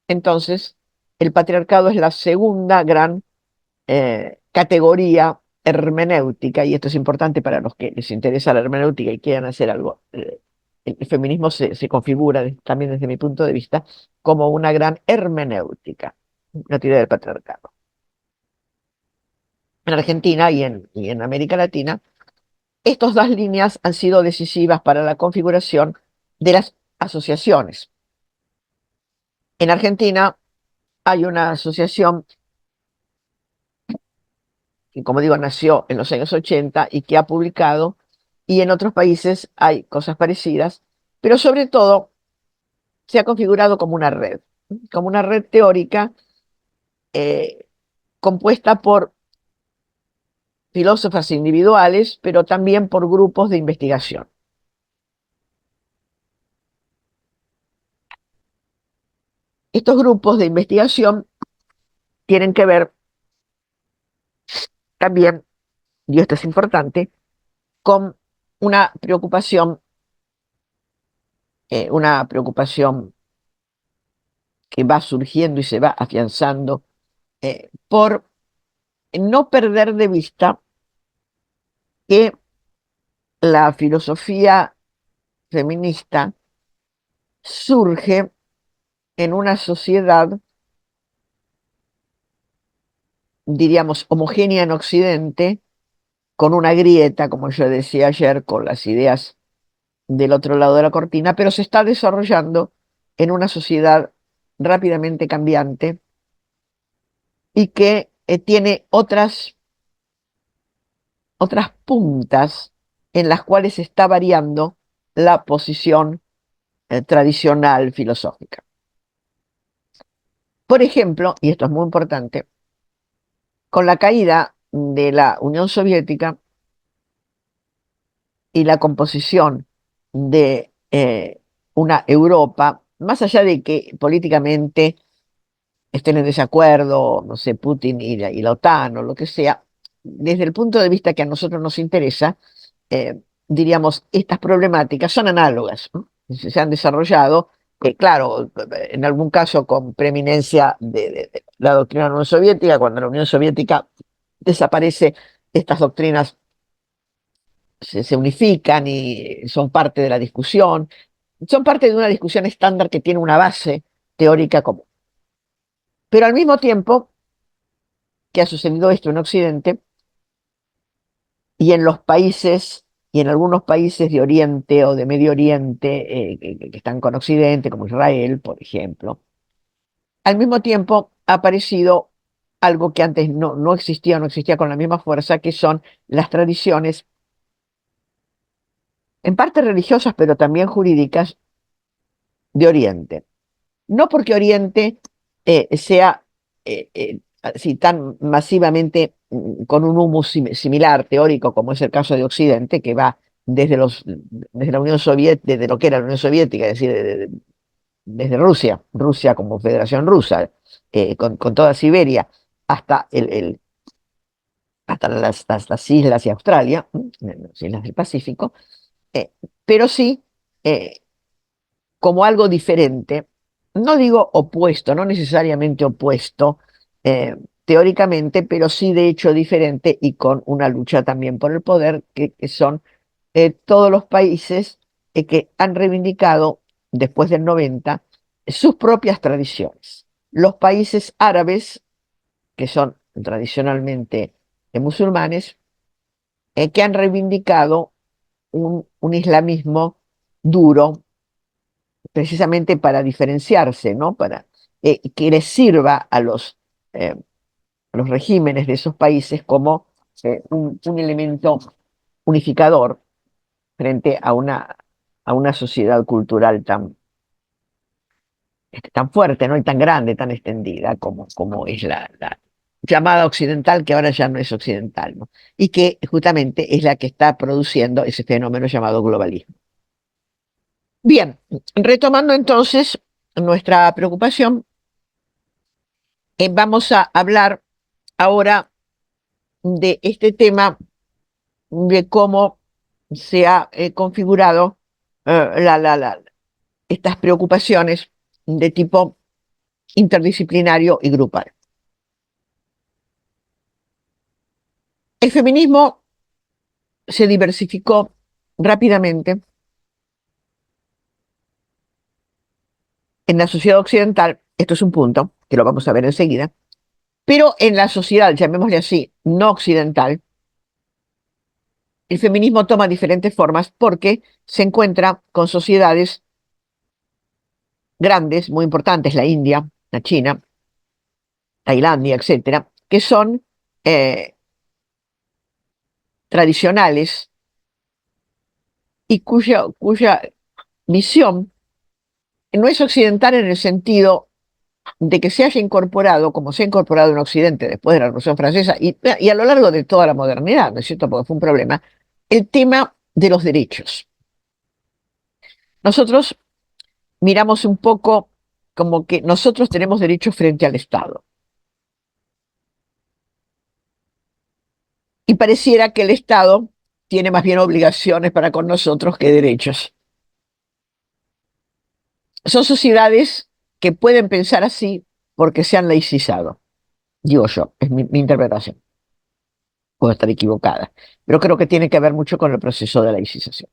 Entonces, el patriarcado es la segunda gran categoría hermenéutica, y esto es importante para los que les interesa la hermenéutica y quieran hacer algo. El feminismo se configura, también desde mi punto de vista, como una gran hermenéutica, la teoría del patriarcado. En Argentina y en América Latina, estas dos líneas han sido decisivas para la configuración de las asociaciones. En Argentina hay una asociación que, como digo, nació en los años 80 y que ha publicado, y en otros países hay cosas parecidas, pero sobre todo se ha configurado como una red teórica eh, compuesta por filósofas individuales, pero también por grupos de investigación. Estos grupos de investigación tienen que ver también, y esto es importante, con una preocupación que va surgiendo y se va afianzando por no perder de vista que la filosofía feminista surge en una sociedad, diríamos, homogénea en Occidente, con una grieta, como yo decía ayer, con las ideas del otro lado de la cortina, pero se está desarrollando en una sociedad rápidamente cambiante y que tiene otras puntas en las cuales está variando la posición tradicional filosófica. Por ejemplo, y esto es muy importante, con la caída de la Unión Soviética y la composición de una Europa, más allá de que políticamente estén en desacuerdo, no sé, Putin y la OTAN o lo que sea, desde el punto de vista que a nosotros nos interesa, diríamos, estas problemáticas son análogas, ¿no? Se han desarrollado, claro, en algún caso con preeminencia de la doctrina de la Unión Soviética. Cuando la Unión Soviética desaparece, estas doctrinas se unifican y son parte de la discusión, son parte de una discusión estándar que tiene una base teórica común. Pero al mismo tiempo que ha sucedido esto en Occidente y en los países, y en algunos países de Oriente o de Medio Oriente que están con Occidente, como Israel, por ejemplo, al mismo tiempo ha aparecido algo que antes no existía, no existía con la misma fuerza, que son las tradiciones, en parte religiosas, pero también jurídicas, de Oriente. No porque Oriente sea así tan masivamente con un humus similar teórico como es el caso de Occidente, que va desde la Unión Soviética, desde lo que era la Unión Soviética, es decir, desde Rusia como Federación Rusa, con toda Siberia, hasta, hasta las islas y Australia, las islas del Pacífico, eh, pero sí eh, como algo diferente, no digo opuesto, no necesariamente opuesto teóricamente, pero sí de hecho diferente y con una lucha también por el poder, que son todos los países que han reivindicado después del 90 sus propias tradiciones. Los países árabes, que son tradicionalmente musulmanes, que han reivindicado un islamismo duro, precisamente para diferenciarse, ¿no? Para que les sirva a los regímenes de esos países como un elemento unificador frente a una sociedad cultural tan fuerte, ¿no? Y tan grande, tan extendida como es la llamada occidental, que ahora ya no es occidental, ¿no? Y que justamente es la que está produciendo ese fenómeno llamado globalismo. Bien, retomando entonces nuestra preocupación, vamos a hablar ahora de este tema, de cómo se ha configurado estas preocupaciones de tipo interdisciplinario y grupal. El feminismo se diversificó rápidamente en la sociedad occidental, esto es un punto que lo vamos a ver enseguida, pero en la sociedad, llamémosle así, no occidental, el feminismo toma diferentes formas porque se encuentra con sociedades grandes, muy importantes, la India, la China, Tailandia, etcétera, que son tradicionales y cuya visión no es occidental en el sentido de que se haya incorporado, como se ha incorporado en Occidente después de la Revolución Francesa y a lo largo de toda la modernidad, ¿no es cierto? Porque fue un problema, el tema de los derechos. Nosotros miramos un poco como que nosotros tenemos derechos frente al Estado. Y pareciera que el Estado tiene más bien obligaciones para con nosotros que derechos. Son sociedades que pueden pensar así porque se han laicizado, digo yo, es mi interpretación. Puedo estar equivocada, pero creo que tiene que ver mucho con el proceso de laicización.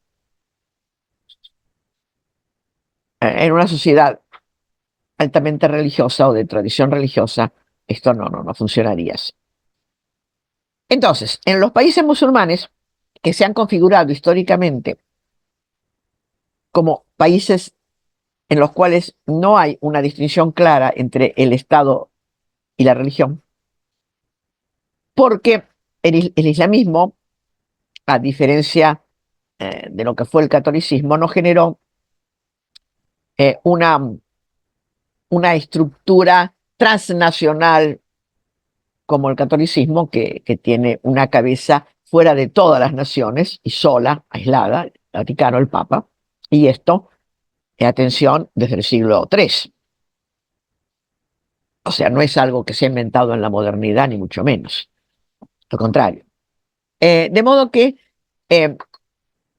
En una sociedad altamente religiosa o de tradición religiosa, esto no funcionaría así. Entonces, en los países musulmanes que se han configurado históricamente como países en los cuales no hay una distinción clara entre el Estado y la religión, porque el islamismo, a diferencia de lo que fue el catolicismo, no generó eh, una, una estructura transnacional como el catolicismo, que tiene una cabeza fuera de todas las naciones y sola, aislada, el Vaticano, el Papa, y esto, atención, desde el siglo III. O sea, no es algo que se ha inventado en la modernidad, ni mucho menos. Al contrario. De modo que eh,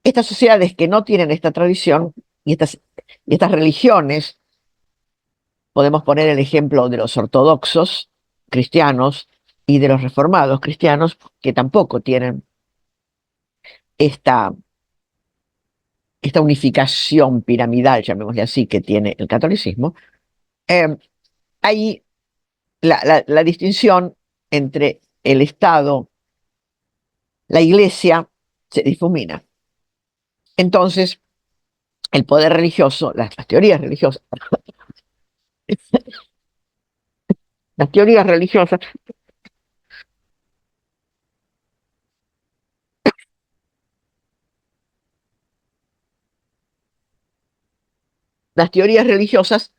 estas sociedades que no tienen esta tradición y estas religiones, podemos poner el ejemplo de los ortodoxos cristianos y de los reformados cristianos, que tampoco tienen esta, esta unificación piramidal, llamémosle así, que tiene el catolicismo. Ahí la distinción entre el Estado, la Iglesia, se difumina. Entonces, el poder religioso, las teorías religiosas, las teorías religiosas, las teorías religiosas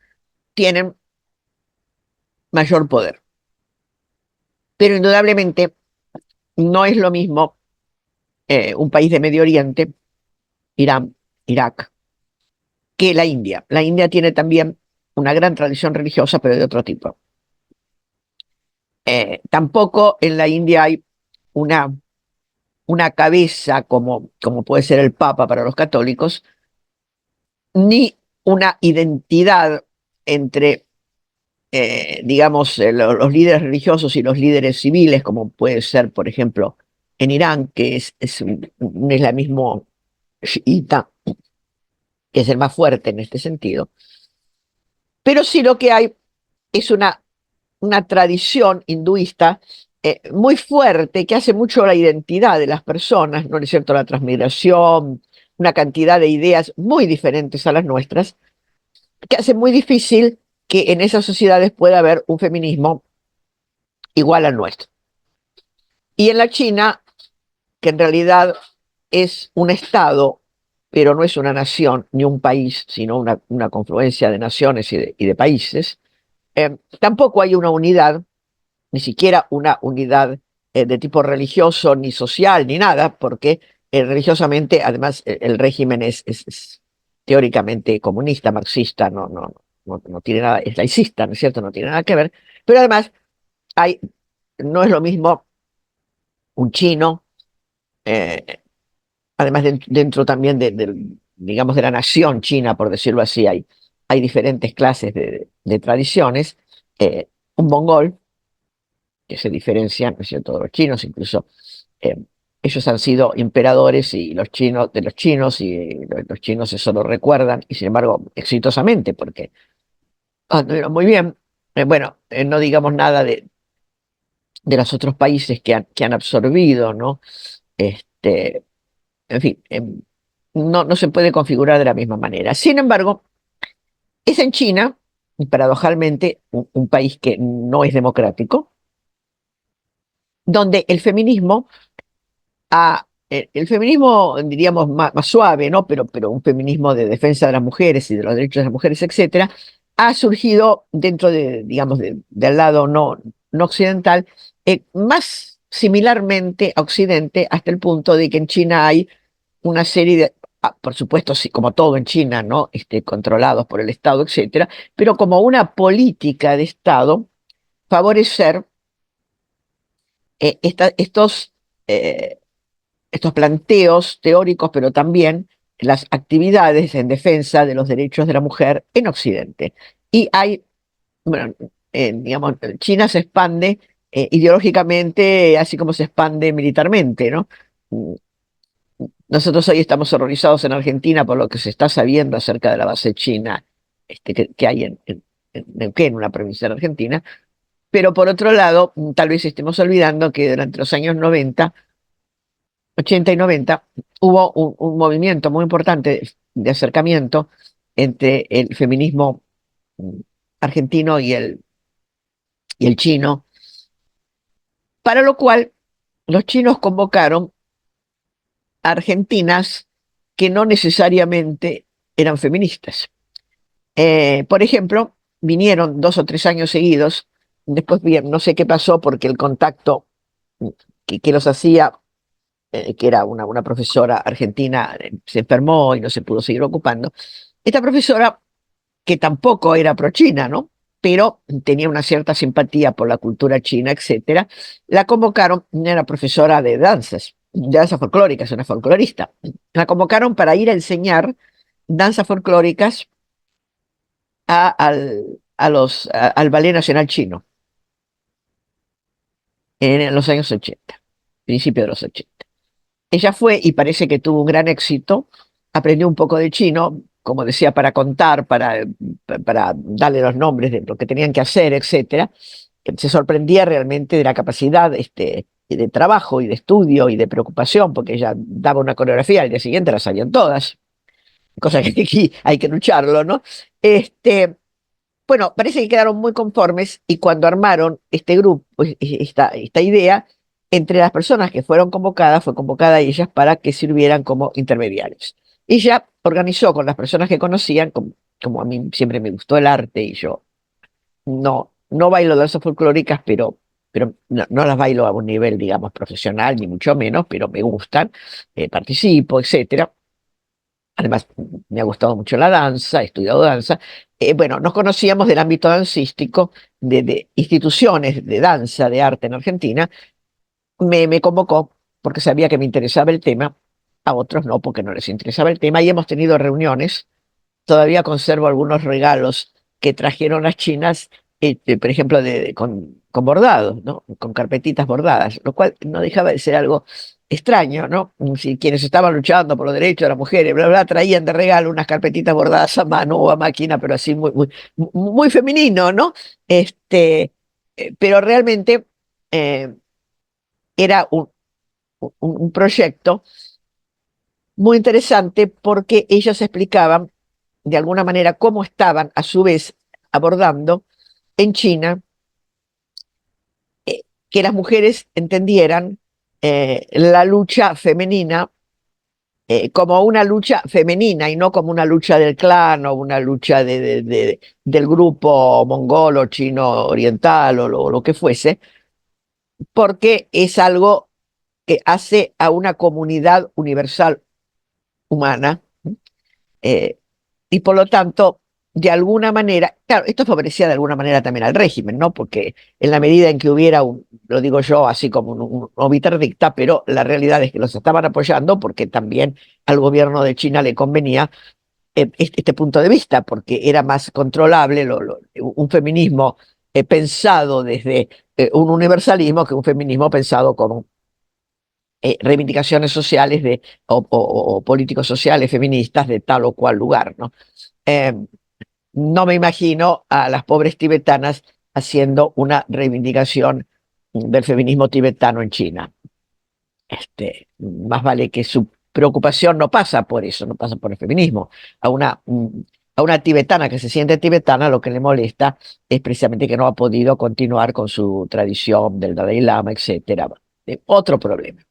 tienen mayor poder. Pero indudablemente no es lo mismo un país de Medio Oriente, Irán, Irak, que la India. La India tiene también una gran tradición religiosa, pero de otro tipo. Tampoco en la India hay una, una cabeza como puede ser el Papa para los católicos, ni una identidad entre, digamos, los líderes religiosos y los líderes civiles, como puede ser, por ejemplo, en Irán, que es un islamismo chiita, que es el más fuerte en este sentido. Pero sí lo que hay es una tradición hinduista muy fuerte que hace mucho la identidad de las personas, ¿no es cierto? La transmigración, una cantidad de ideas muy diferentes a las nuestras, que hace muy difícil que en esas sociedades pueda haber un feminismo igual al nuestro. Y en la China, que en realidad es un estado, pero no es una nación ni un país, sino una confluencia de naciones y de países, tampoco hay una unidad, ni siquiera una unidad de tipo religioso, ni social, ni nada, porque religiosamente, además, el régimen es teóricamente comunista, marxista, no tiene nada, es laicista, ¿no es cierto? No tiene nada que ver, pero además hay, no es lo mismo un chino, eh, además dentro también digamos, de la nación china, por decirlo así, hay diferentes clases de tradiciones, un mongol, que se diferencian, ¿no es cierto?, de los chinos, incluso eh, ellos han sido emperadores y los chinos de los chinos y los chinos eso lo recuerdan y sin embargo exitosamente porque anduvieron muy bien. Bueno, no digamos nada de los otros países que han absorbido, ¿no? Este, en fin, no se puede configurar de la misma manera. Sin embargo, es en China, y paradojalmente, un país que no es democrático, donde el feminismo, diríamos, más suave, ¿no? Pero un feminismo de defensa de las mujeres y de los derechos de las mujeres, etcétera, ha surgido dentro de, digamos, del lado no occidental, más similarmente a Occidente, hasta el punto de que en China hay una serie de, por supuesto, sí, como todo en China, ¿no? Controlados por el Estado, etcétera, pero como una política de Estado, favorecer estos eh, estos planteos teóricos, pero también las actividades en defensa de los derechos de la mujer en Occidente. Y hay, bueno, digamos, China se expande ideológicamente, así como se expande militarmente, ¿no? Mm, Nosotros hoy estamos horrorizados en Argentina por lo que se está sabiendo acerca de la base china que hay en Neuquén, una provincia de Argentina, pero por otro lado, tal vez estemos olvidando que durante los años 90, 80 y 90, hubo un movimiento muy importante de acercamiento entre el feminismo mm, argentino y el chino, para lo cual los chinos convocaron a argentinas que no necesariamente eran feministas. Por ejemplo, vinieron 2 o 3 años seguidos, después bien, no sé qué pasó porque el contacto mm, que los hacía, que era una profesora argentina, se enfermó y no se pudo seguir ocupando. Esta profesora, que tampoco era pro-china, ¿no? Pero tenía una cierta simpatía por la cultura china, etcétera, la convocaron, era profesora de danzas folclóricas, una folclorista. La convocaron para ir a enseñar danzas folclóricas al Ballet Nacional Chino en los años 80, principios de los 80. Ella fue y parece que tuvo un gran éxito, aprendió un poco de chino, como decía, para contar, para darle los nombres de lo que tenían que hacer, etcétera. Se sorprendía realmente de la capacidad de trabajo y de estudio y de preocupación, porque ella daba una coreografía, al día siguiente la sabían todas, cosa que aquí hay que lucharlo, ¿no? Bueno, parece que quedaron muy conformes y cuando armaron este grupo, pues, esta idea, entre las personas que fueron convocadas, fue convocada a ellas para que sirvieran como intermediarios. Ella organizó con las personas que conocían, como a mí siempre me gustó el arte y yo no bailo danzas folclóricas, pero no las bailo a un nivel, digamos, profesional, ni mucho menos, pero me gustan, participo, etcétera. Además, me ha gustado mucho la danza, he estudiado danza. Bueno, nos conocíamos del ámbito dancístico, de instituciones de danza, de arte en Argentina. Me convocó porque sabía que me interesaba el tema, a otros no, porque no les interesaba el tema, y hemos tenido reuniones. Todavía conservo algunos regalos que trajeron las chinas, por ejemplo, con bordados, ¿no? Con carpetitas bordadas, lo cual no dejaba de ser algo extraño, ¿no? Si quienes estaban luchando por los derechos de las mujeres, bla, bla, traían de regalo unas carpetitas bordadas a mano o a máquina, pero así muy femenino, ¿no? Pero realmente eh, era un proyecto muy interesante porque ellos explicaban de alguna manera cómo estaban a su vez abordando en China que las mujeres entendieran la lucha femenina como una lucha femenina y no como una lucha del clan o una lucha del grupo mongolo, chino, oriental o lo que fuese, porque es algo que hace a una comunidad universal humana. eh, y por lo tanto, de alguna manera, claro, esto favorecía de alguna manera también al régimen, ¿no? Porque en la medida en que hubiera lo digo yo así como un obiter dicta, pero la realidad es que los estaban apoyando porque también al gobierno de China le convenía este punto de vista, porque era más controlable un feminismo pensado desde un universalismo que un feminismo pensado como reivindicaciones sociales o políticos sociales feministas de tal o cual lugar, ¿no? Eh, no me imagino a las pobres tibetanas haciendo una reivindicación del feminismo tibetano en China. Más vale que su preocupación no pasa por eso, no pasa por el feminismo. A una tibetana que se siente tibetana, lo que le molesta es precisamente que no ha podido continuar con su tradición del Dalai Lama, etcétera. Otro problema.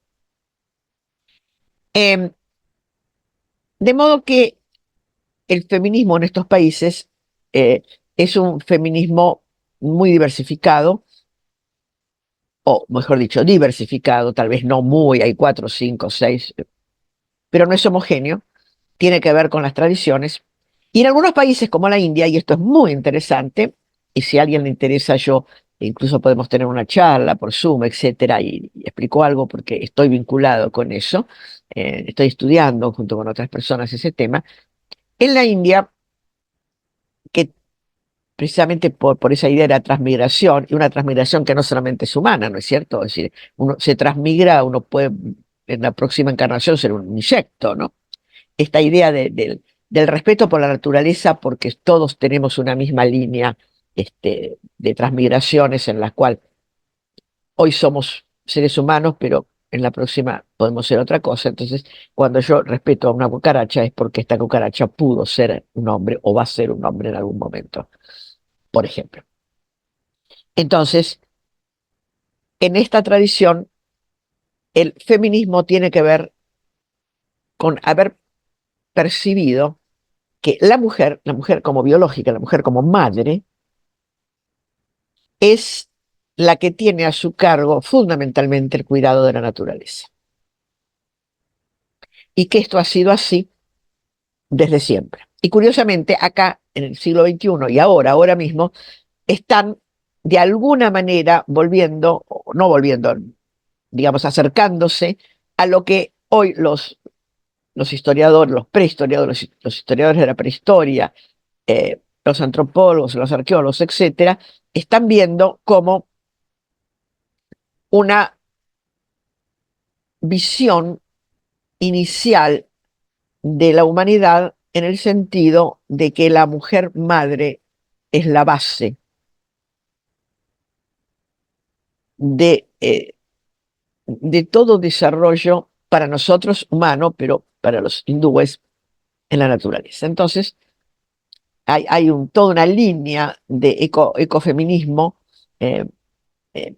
Em, de modo que el feminismo en estos países eh, es un feminismo muy diversificado, o mejor dicho, diversificado, tal vez no muy, hay cuatro, cinco, seis, pero no es homogéneo, tiene que ver con las tradiciones. Y en algunos países como la India, y esto es muy interesante, y si a alguien le interesa, yo incluso podemos tener una charla por Zoom, etcétera, y explico algo porque estoy vinculado con eso, estoy estudiando junto con otras personas ese tema. En la India, que precisamente por esa idea de la transmigración, y una transmigración que no solamente es humana, ¿no es cierto? Es decir, uno se transmigra, uno puede en la próxima encarnación ser un insecto, ¿no? Esta idea del respeto por la naturaleza, porque todos tenemos una misma línea de transmigraciones en la cual hoy somos seres humanos, pero en la próxima podemos ser otra cosa. Entonces, cuando yo respeto a una cucaracha es porque esta cucaracha pudo ser un hombre o va a ser un hombre en algún momento, por ejemplo. Entonces, en esta tradición, el feminismo tiene que ver con haber percibido que la mujer como biológica, la mujer como madre, es la que tiene a su cargo fundamentalmente el cuidado de la naturaleza. Y que esto ha sido así desde siempre. Y curiosamente, acá en el siglo XXI y ahora mismo, están de alguna manera volviendo, o no volviendo, digamos, acercándose a lo que hoy los historiadores, los prehistoriadores, los historiadores de la prehistoria, los antropólogos, los arqueólogos, etcétera, están viendo como una visión inicial de la humanidad en el sentido de que la mujer madre es la base de todo desarrollo para nosotros humano, pero para los hindúes en la naturaleza. Entonces, hay toda una línea de ecofeminismo eh,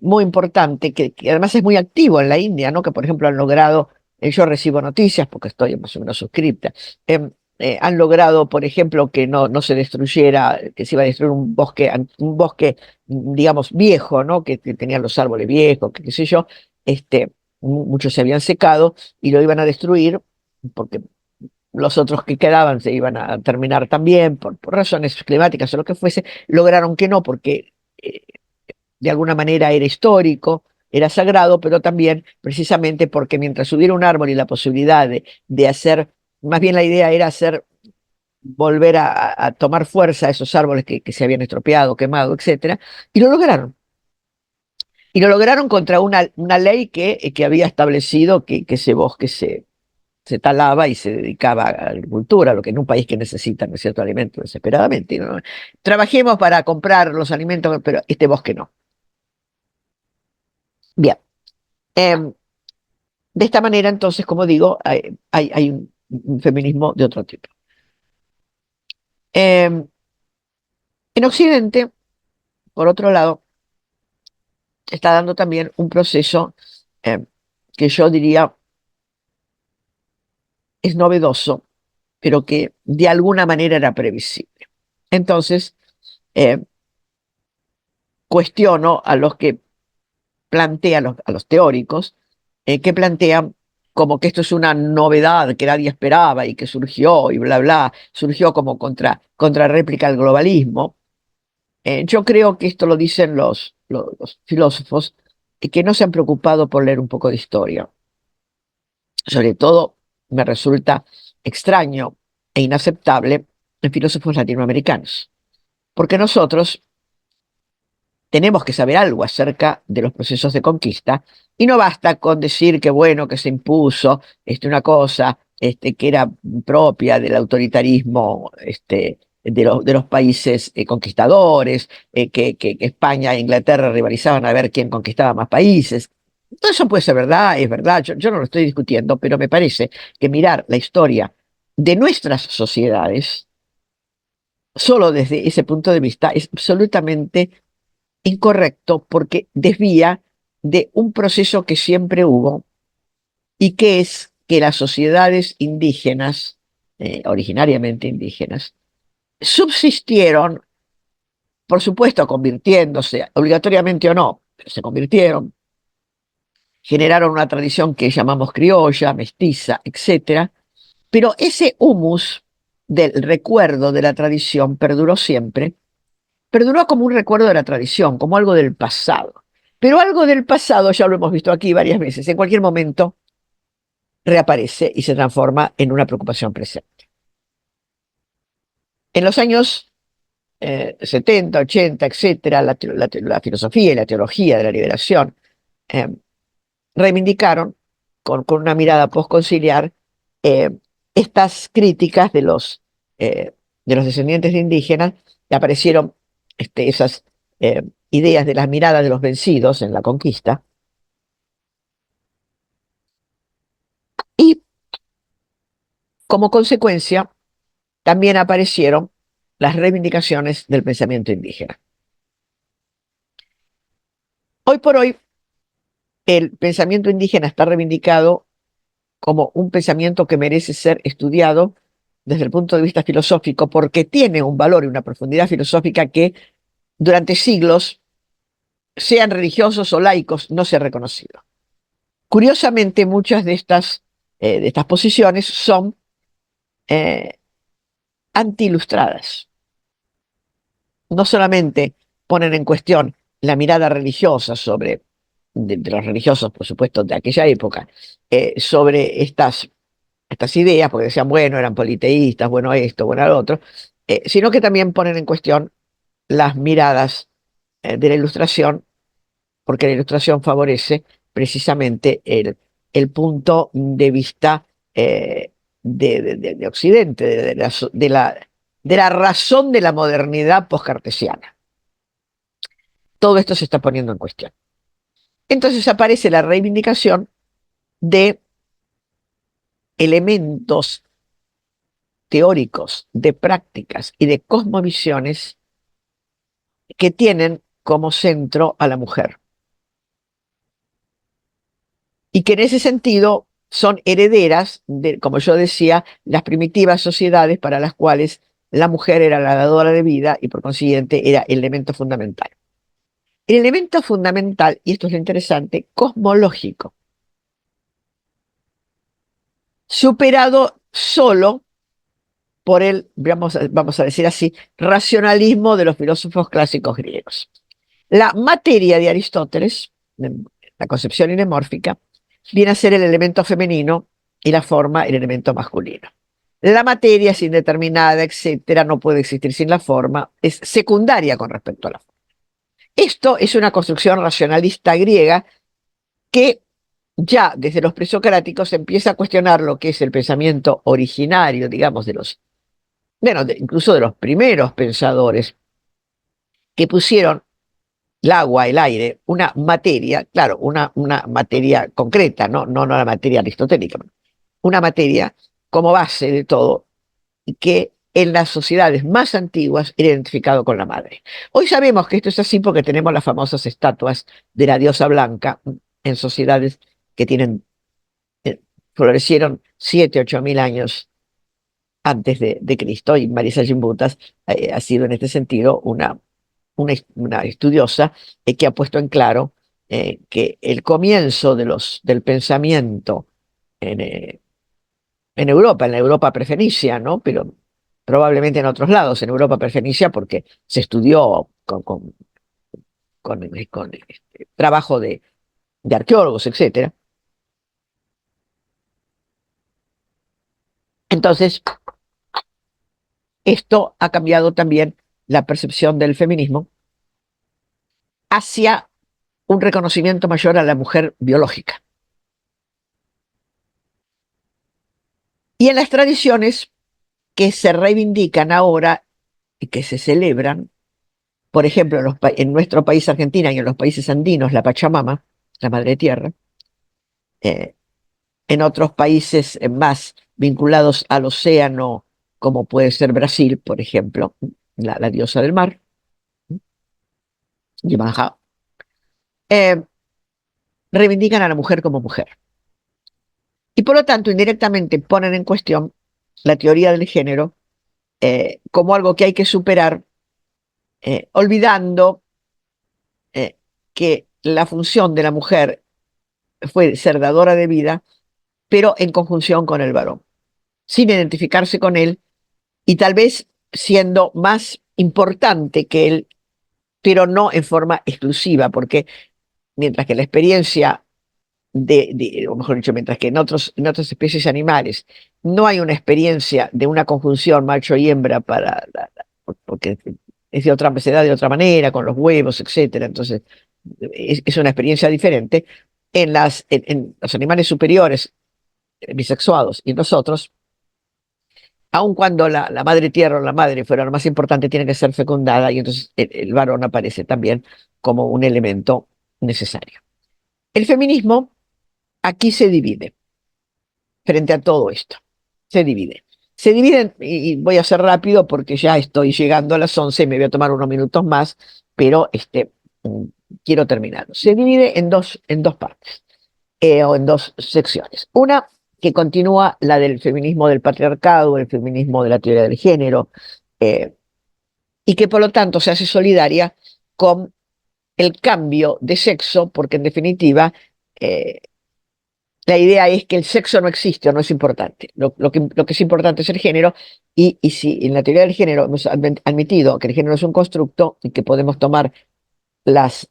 muy importante, que además es muy activo en la India, ¿no? Que por ejemplo han logrado, yo recibo noticias porque estoy más o menos suscripta, han logrado, por ejemplo, que no se destruyera, que se iba a destruir un bosque, digamos, viejo, ¿no? Que tenía los árboles viejos, que qué sé yo, muchos se habían secado y lo iban a destruir porque los otros que quedaban se iban a terminar también por razones climáticas o lo que fuese, lograron que no, porque de alguna manera era histórico, era sagrado, pero también precisamente porque mientras hubiera un árbol y la posibilidad de hacer, más bien la idea era hacer volver a tomar fuerza a esos árboles que se habían estropeado, quemado, etcétera, y lo lograron. Y lo lograron contra una ley que había establecido que ese bosque se talaba y se dedicaba a la agricultura, lo que en un país que necesita, ¿no es cierto?, alimentos desesperadamente, ¿no? Trabajemos para comprar los alimentos, pero este bosque no. Bien. Em, de esta manera, entonces, como digo, hay un feminismo de otro tipo. Em, en Occidente, por otro lado, se está dando también un proceso que yo diría es novedoso, pero que de alguna manera era previsible. Entonces, eh, cuestiono a los que plantean, a los teóricos, que plantean como que esto es una novedad que nadie esperaba y que surgió y bla, bla, surgió como contra réplica al globalismo. Yo creo que esto lo dicen los filósofos que no se han preocupado por leer un poco de historia. Sobre todo me resulta extraño e inaceptable en filósofos latinoamericanos, porque nosotros tenemos que saber algo acerca de los procesos de conquista y no basta con decir que bueno, que se impuso una cosa que era propia del autoritarismo de los países conquistadores, que España e Inglaterra rivalizaban a ver quién conquistaba más países. Todo eso puede ser verdad, es verdad, yo no lo estoy discutiendo, pero me parece que mirar la historia de nuestras sociedades solo desde ese punto de vista es absolutamente incorrecto porque desvía de un proceso que siempre hubo y que es que las sociedades indígenas, originariamente indígenas, subsistieron, por supuesto convirtiéndose, obligatoriamente o no, pero se convirtieron, generaron una tradición que llamamos criolla, mestiza, etcétera, pero ese humus del recuerdo de la tradición perduró siempre perduró como un recuerdo de la tradición, como algo del pasado. Pero algo del pasado, ya lo hemos visto aquí varias veces, en cualquier momento reaparece y se transforma en una preocupación presente. En los años 70, 80, etcétera, la filosofía y la teología de la liberación eh, reivindicaron con una mirada postconciliar eh, estas críticas de los descendientes de indígenas, que aparecieron esas ideas de las miradas de los vencidos en la conquista, y como consecuencia también aparecieron las reivindicaciones del pensamiento indígena. Hoy por hoy, el pensamiento indígena está reivindicado como un pensamiento que merece ser estudiado desde el punto de vista filosófico, porque tiene un valor y una profundidad filosófica que durante siglos, sean religiosos o laicos, no se ha reconocido. Curiosamente, muchas de estas posiciones son eh, anti-ilustradas. No solamente ponen en cuestión la mirada religiosa de los religiosos, por supuesto, de aquella época, sobre estas ideas, porque decían, bueno, eran politeístas, bueno esto, bueno lo otro, sino que también ponen en cuestión las miradas de la ilustración, porque la ilustración favorece precisamente el punto de vista de Occidente, de la razón de la modernidad poscartesiana. Todo esto se está poniendo en cuestión. Entonces aparece la reivindicación de elementos teóricos, de prácticas y de cosmovisiones que tienen como centro a la mujer y que en ese sentido son herederas de, como yo decía, las primitivas sociedades para las cuales la mujer era la dadora de vida y por consiguiente era el elemento fundamental. El elemento fundamental, y esto es lo interesante, cosmológico, superado solo por vamos a decir así, racionalismo de los filósofos clásicos griegos. La materia de Aristóteles, la concepción inemórfica, viene a ser el elemento femenino y la forma el elemento masculino. La materia es indeterminada, etcétera, no puede existir sin la forma, es secundaria con respecto a la forma. Esto es una construcción racionalista griega que ya desde los presocráticos empieza a cuestionar lo que es el pensamiento originario, digamos, bueno, incluso de los primeros pensadores que pusieron el agua, el aire, una materia, claro, una materia concreta, no la materia aristotélica, una materia como base de todo y que en las sociedades más antiguas era identificado con la madre. Hoy sabemos que esto es así porque tenemos las famosas estatuas de la diosa blanca en sociedades que eh, florecieron 7, 8 mil años antes de Cristo, y Marisa Gimbutas ha sido en este sentido una estudiosa que ha puesto en claro que el comienzo del pensamiento en, eh, en Europa, en la Europa prefenicia, ¿no? Pero probablemente en otros lados, en Europa prefenicia, porque se estudió con trabajo de arqueólogos, etcétera. Entonces, esto ha cambiado también la percepción del feminismo hacia un reconocimiento mayor a la mujer biológica. Y en las tradiciones que se reivindican ahora y que se celebran, por ejemplo, en nuestro país Argentina y en los países andinos, la Pachamama, la Madre Tierra, eh, en otros países más vinculados al océano, como puede ser Brasil, por ejemplo, la diosa del mar, Yemanjá, eh, reivindican a la mujer como mujer. Y por lo tanto, indirectamente ponen en cuestión la teoría del género como algo que hay que superar, olvidando eh, que la función de la mujer fue ser dadora de vida, pero en conjunción con el varón, sin identificarse con él y tal vez siendo más importante que él pero no en forma exclusiva, porque mientras que la experiencia o mejor dicho, mientras que en otras especies animales no hay una experiencia de una conjunción macho y hembra porque es de otra, se da de otra manera, con los huevos, etcétera. Entonces, es una experiencia diferente. En los animales superiores, bisexuados, y nosotros, aun cuando la madre tierra o la madre fuera lo más importante, tiene que ser fecundada, y entonces el varón aparece también como un elemento necesario. El feminismo aquí se divide frente a todo esto. Se divide. Se divide, y voy a ser rápido porque ya estoy llegando a las 11 y me voy a tomar unos minutos más, pero mm, quiero terminar. Se divide en dos partes, o en dos secciones. Una que continúa la del feminismo del patriarcado, el feminismo de la teoría del género, eh, y que por lo tanto se hace solidaria con el cambio de sexo, porque en definitiva eh, la idea es que el sexo no existe o no es importante. Lo que es importante es el género, y si en la teoría del género hemos admitido que el género es un constructo y que podemos tomar las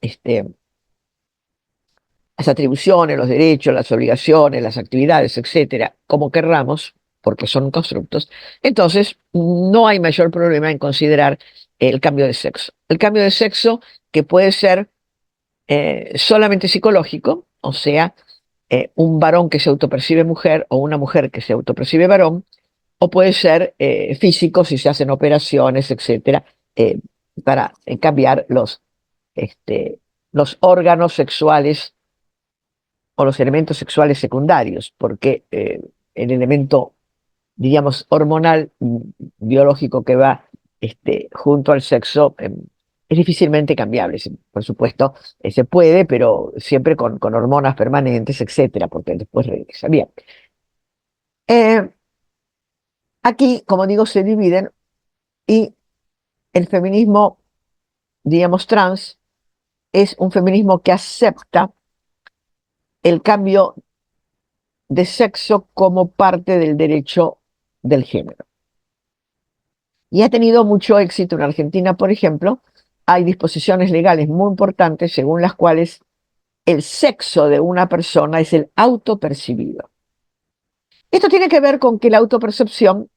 atribuciones, los derechos, las obligaciones, las actividades, etcétera, como querramos, porque son constructos, entonces no hay mayor problema en considerar el cambio de sexo. El cambio de sexo que puede ser solamente psicológico, o sea, un varón que se autopercibe mujer o una mujer que se autopercibe varón, o puede ser físico si se hacen operaciones, etcétera, eh, para cambiar los órganos sexuales o los elementos sexuales secundarios, porque el elemento, diríamos, hormonal, biológico que va junto al sexo, es difícilmente cambiable. Por supuesto, se puede, pero siempre con hormonas permanentes, etcétera, porque después regresa. Bien. Eh, Aquí, como digo, se dividen, y el feminismo, digamos, trans es un feminismo que acepta el cambio de sexo como parte del derecho del género. Y ha tenido mucho éxito en Argentina, por ejemplo. Hay disposiciones legales muy importantes según las cuales el sexo de una persona es el autopercibido. Esto tiene que ver con que la autopercepción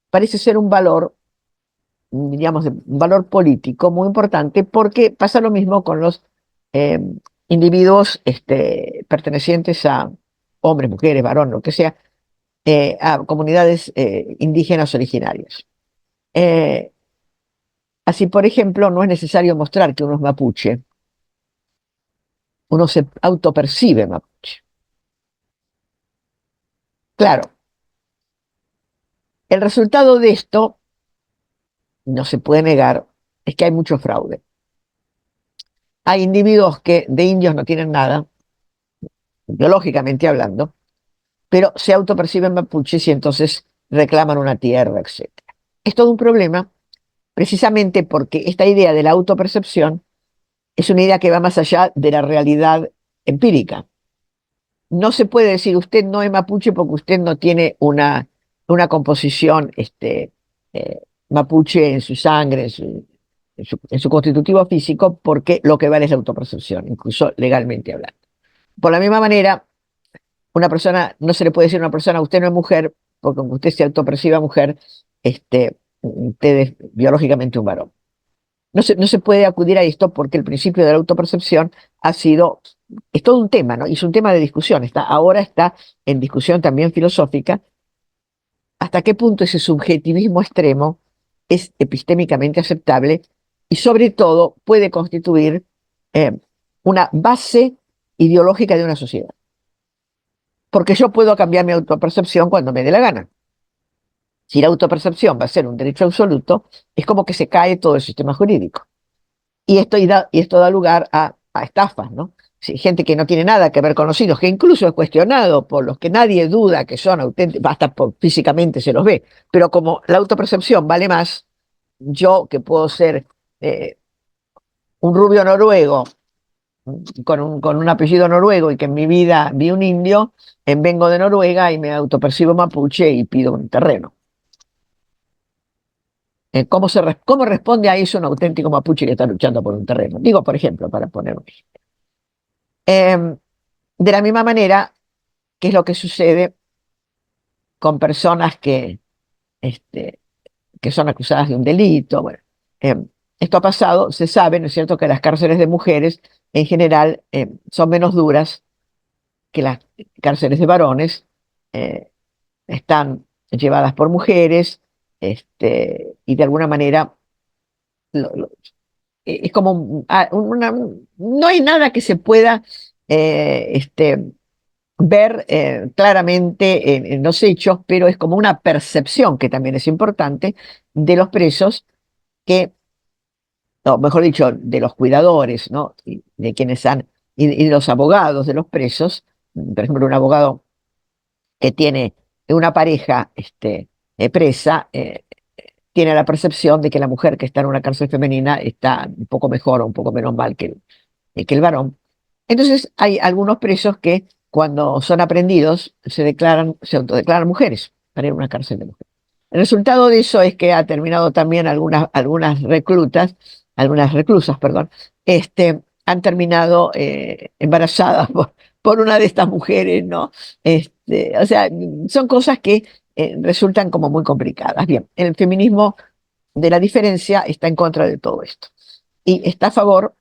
parece ser un valor, digamos, un valor político muy importante, porque pasa lo mismo con los eh, individuos pertenecientes a hombres, mujeres, varones, lo que sea, a comunidades indígenas originarias. Eh, Así, por ejemplo, no es necesario mostrar que uno es mapuche, uno se autopercibe mapuche. Claro, el resultado de esto, no se puede negar, es que hay mucho fraude. Hay individuos que de indios no tienen nada, biológicamente hablando, pero se autoperciben mapuches y entonces reclaman una tierra, etc. Es todo un problema, precisamente porque esta idea de la autopercepción es una idea que va más allá de la realidad empírica. No se puede decir usted no es mapuche porque usted no tiene una composición eh, mapuche en su sangre, en su constitutivo físico, porque lo que vale es la autopercepción, incluso legalmente hablando. Por la misma manera, una persona, no se le puede decir a una persona, usted no es mujer, porque aunque usted se autoperciba mujer, usted es biológicamente un varón. No se puede acudir a esto porque el principio de la autopercepción es todo un tema, ¿no? Y es un tema de discusión. Ahora está en discusión también filosófica hasta qué punto ese subjetivismo extremo es epistémicamente aceptable y sobre todo puede constituir eh, una base ideológica de una sociedad. Porque yo puedo cambiar mi autopercepción cuando me dé la gana. Si la autopercepción va a ser un derecho absoluto, es como que se cae todo el sistema jurídico. Y esto da lugar a estafas, ¿no? Sí, gente que no tiene nada que ver con los signos, que incluso es cuestionado por los que nadie duda que son auténticos, hasta físicamente se los ve, pero como la autopercepción vale más, yo que puedo ser un rubio noruego con un apellido noruego y que en mi vida vi un indio, vengo de Noruega y me autopercibo mapuche y pido un terreno. ¿Cómo responde a eso un auténtico mapuche que está luchando por un terreno? Digo, por ejemplo, para poner un ejemplo. Em, de la misma manera, ¿qué es lo que sucede con personas este, que son acusadas de un delito? Bueno, em, esto ha pasado, se sabe, ¿no es cierto?, que las cárceles de mujeres en general son menos duras que las cárceles de varones, eh, están llevadas por mujeres, y de alguna manera lo- es como no hay nada que se pueda ver claramente en los hechos, pero es como una percepción que también es importante de los presos que, no, mejor dicho, de los cuidadores, ¿no? Y de quienes y de los abogados de los presos. Por ejemplo, un abogado que tiene una pareja presa, tiene la percepción de que la mujer que está en una cárcel femenina está un poco mejor o un poco menos mal que el varón. Entonces hay algunos presos que cuando son aprendidos se autodeclaran mujeres para ir a una cárcel de mujeres. El resultado de eso es que ha terminado también algunas reclusas, perdón, han terminado embarazadas por una de estas mujeres, ¿no? O sea, son cosas que resultan como muy complicadas. Bien, el feminismo de la diferencia está en contra de todo esto y está a favor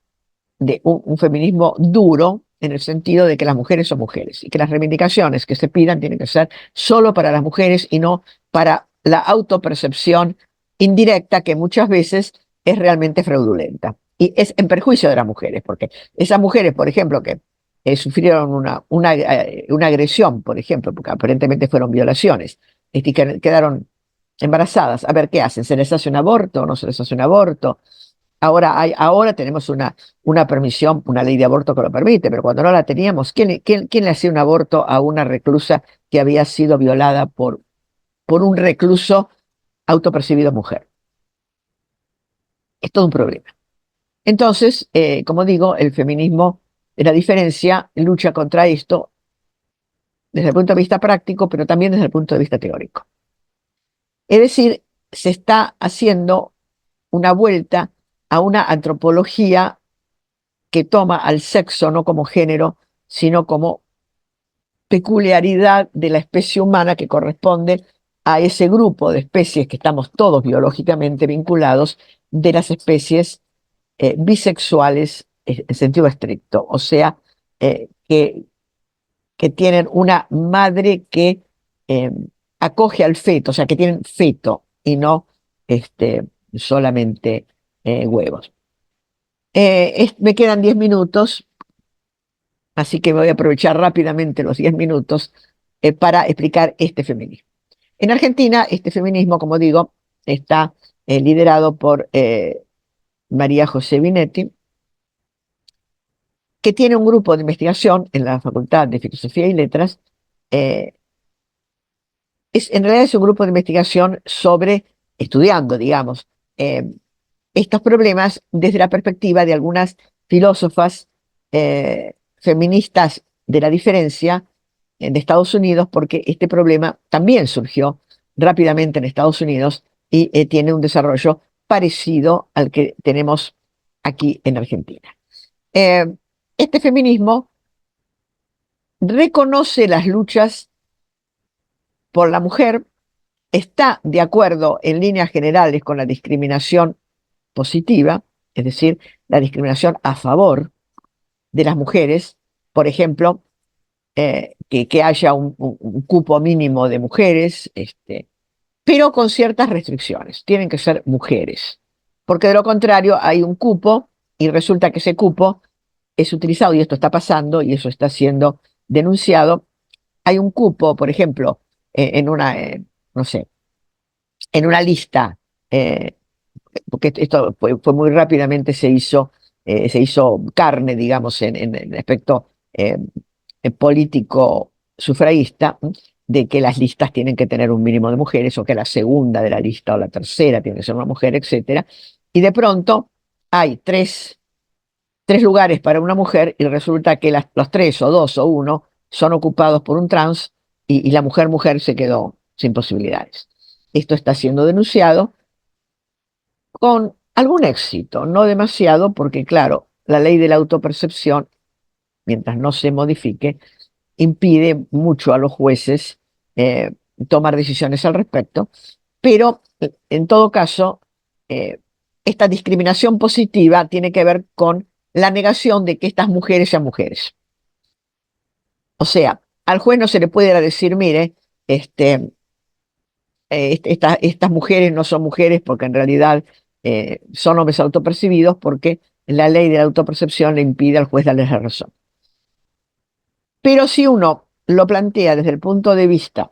de un feminismo duro en el sentido de que las mujeres son mujeres y que las reivindicaciones que se pidan tienen que ser solo para las mujeres y no para la autopercepción indirecta que muchas veces es realmente fraudulenta. Y es en perjuicio de las mujeres, porque esas mujeres, por ejemplo, que sufrieron una agresión, por ejemplo, porque aparentemente fueron violaciones, y que quedaron embarazadas, a ver qué hacen, ¿se les hace un aborto o no se les hace un aborto? Ahora tenemos una permisión, una ley de aborto que lo permite, pero cuando no la teníamos, ¿quién le hacía un aborto a una reclusa que había sido violada por un recluso autopercibido mujer? Es todo un problema. Entonces, como digo, el feminismo de la diferencia lucha contra esto desde el punto de vista práctico, pero también desde el punto de vista teórico. Es decir, se está haciendo una vuelta a una antropología que toma al sexo no como género, sino como peculiaridad de la especie humana que corresponde a ese grupo de especies que estamos todos biológicamente vinculados, de las especies bisexuales en sentido estricto, o sea, que tienen una madre que eh, acoge al feto, o sea, que tienen feto y no solamente huevos. Me quedan 10 minutos. Así que voy a aprovechar rápidamente los 10 minutos para explicar este feminismo. En Argentina, este feminismo, como digo, está liderado por María José Binetti, que tiene un grupo de investigación en la Facultad de Filosofía y Letras. eh, en realidad es un grupo de investigación estudiando, digamos, eh, estos problemas desde la perspectiva de algunas filósofas feministas de la diferencia de Estados Unidos, porque este problema también surgió rápidamente en Estados Unidos y tiene un desarrollo parecido al que tenemos aquí en Argentina. Eh, este feminismo reconoce las luchas por la mujer, está de acuerdo en líneas generales con la discriminación positiva, es decir, la discriminación a favor de las mujeres, por ejemplo, que haya un cupo mínimo de mujeres, pero con ciertas restricciones. Tienen que ser mujeres, porque de lo contrario hay un cupo y resulta que ese cupo es utilizado, y esto está pasando, y eso está siendo denunciado. Hay un cupo, por ejemplo, no sé, en una lista, porque esto fue muy rápidamente se hizo carne, digamos, en el aspecto político sufragista, de que las listas tienen que tener un mínimo de mujeres, o que la segunda de la lista o la tercera tiene que ser una mujer, etcétera. Y de pronto hay tres lugares para una mujer y resulta que los tres o dos o uno son ocupados por un trans y la mujer se quedó sin posibilidades. Esto está siendo denunciado con algún éxito, no demasiado, porque claro, la ley de la autopercepción, mientras no se modifique, impide mucho a los jueces eh, tomar decisiones al respecto, pero en todo caso, eh, esta discriminación positiva tiene que ver con la negación de que estas mujeres sean mujeres. O sea, al juez no se le puede decir, mire, este, estas mujeres no son mujeres porque en realidad son hombres autopercibidos porque la ley de la autopercepción le impide al juez darles la razón. Pero si uno lo plantea desde el punto de vista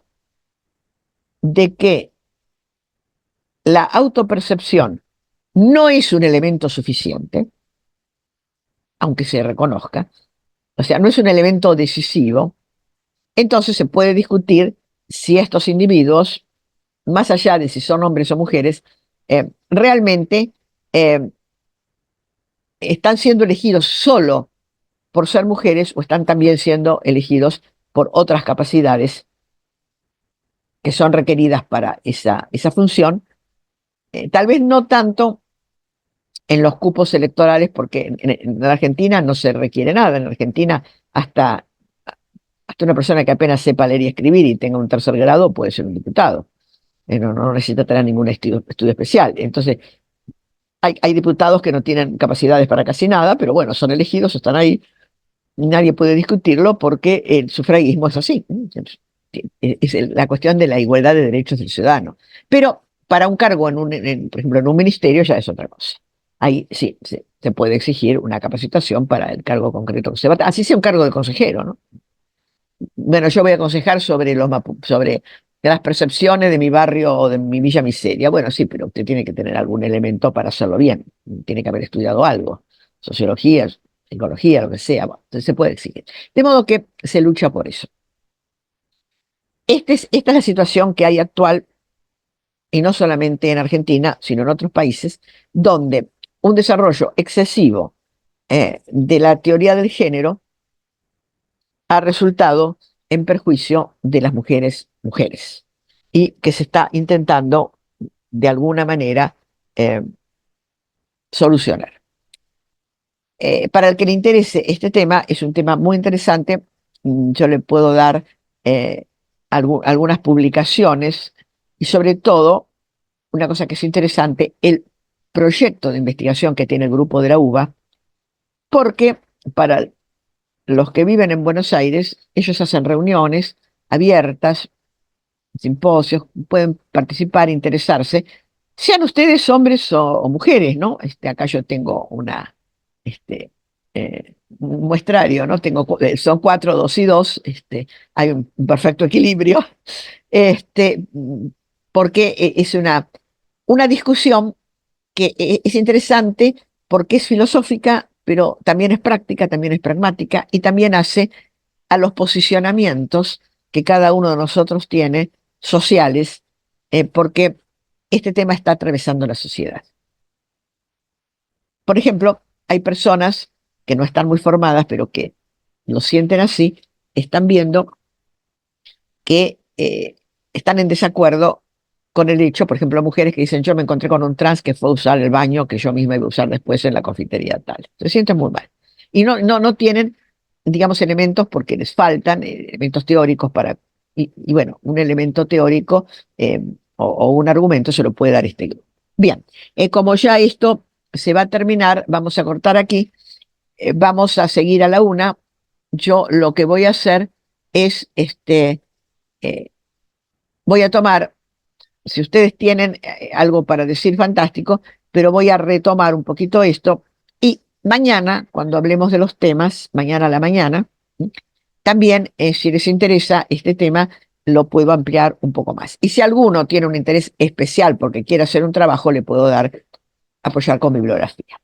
de que la autopercepción no es un elemento suficiente, aunque se reconozca, o sea, no es un elemento decisivo, entonces se puede discutir si estos individuos, más allá de si son hombres o mujeres, realmente eh, están siendo elegidos solo por ser mujeres o están también siendo elegidos por otras capacidades que son requeridas para esa función. Tal vez no tanto en los cupos electorales, porque en Argentina no se requiere nada. En Argentina, hasta, hasta una persona que apenas sepa leer y escribir y tenga un tercer grado puede ser un diputado. No necesita tener ningún estudio especial. Entonces, hay diputados que no tienen capacidades para casi nada, pero bueno, son elegidos, están ahí. Nadie puede discutirlo porque el sufragismo es así. Es la cuestión de la igualdad de derechos del ciudadano. Pero para un cargo, por ejemplo, en un ministerio ya es otra cosa. Ahí sí, se puede exigir una capacitación para el cargo concreto que se va a. Así sea un cargo de consejero, ¿no? Bueno, yo voy a aconsejar sobre sobre las percepciones de mi barrio o de mi villa miseria. Bueno, sí, pero usted tiene que tener algún elemento para hacerlo bien. Tiene que haber estudiado algo, sociología, psicología, lo que sea. Bueno, entonces se puede exigir. De modo que se lucha por eso. Esta es la situación que hay actual, y no solamente en Argentina, sino en otros países, donde un desarrollo excesivo de la teoría del género ha resultado en perjuicio de las mujeres, y que se está intentando de alguna manera eh, solucionar. Para el que le interese este tema, es un tema muy interesante. Yo le puedo dar eh, algunas publicaciones y sobre todo, una cosa que es interesante, el proyecto de investigación que tiene el grupo de la UBA, porque para los que viven en Buenos Aires, ellos hacen reuniones abiertas, simposios, pueden participar, interesarse, sean ustedes hombres o mujeres, ¿no? Acá yo tengo este, un muestrario, ¿no? Son cuatro, dos y dos, hay un perfecto equilibrio, este, porque es una discusión que es interesante porque es filosófica, pero también es práctica, también es pragmática y también hace a los posicionamientos que cada uno de nosotros tiene sociales, porque este tema está atravesando la sociedad. Por ejemplo, hay personas que no están muy formadas, pero que lo sienten así, están viendo que están en desacuerdo con el hecho, por ejemplo, mujeres que dicen, yo me encontré con un trans que fue a usar el baño que yo misma iba a usar después en la confitería tal. Se sienten muy mal. Y no tienen, digamos, elementos porque les faltan elementos teóricos para. Y bueno, un elemento teórico o un argumento se lo puede dar este grupo. Bien, como ya esto se va a terminar, vamos a cortar aquí, vamos a seguir a la una. Yo lo que voy a hacer es eh, voy a tomar, si ustedes tienen algo para decir, fantástico, pero voy a retomar un poquito esto y mañana, cuando hablemos de los temas, mañana a la mañana, también, si les interesa este tema, lo puedo ampliar un poco más. Y si alguno tiene un interés especial porque quiere hacer un trabajo, le puedo apoyar con bibliografía.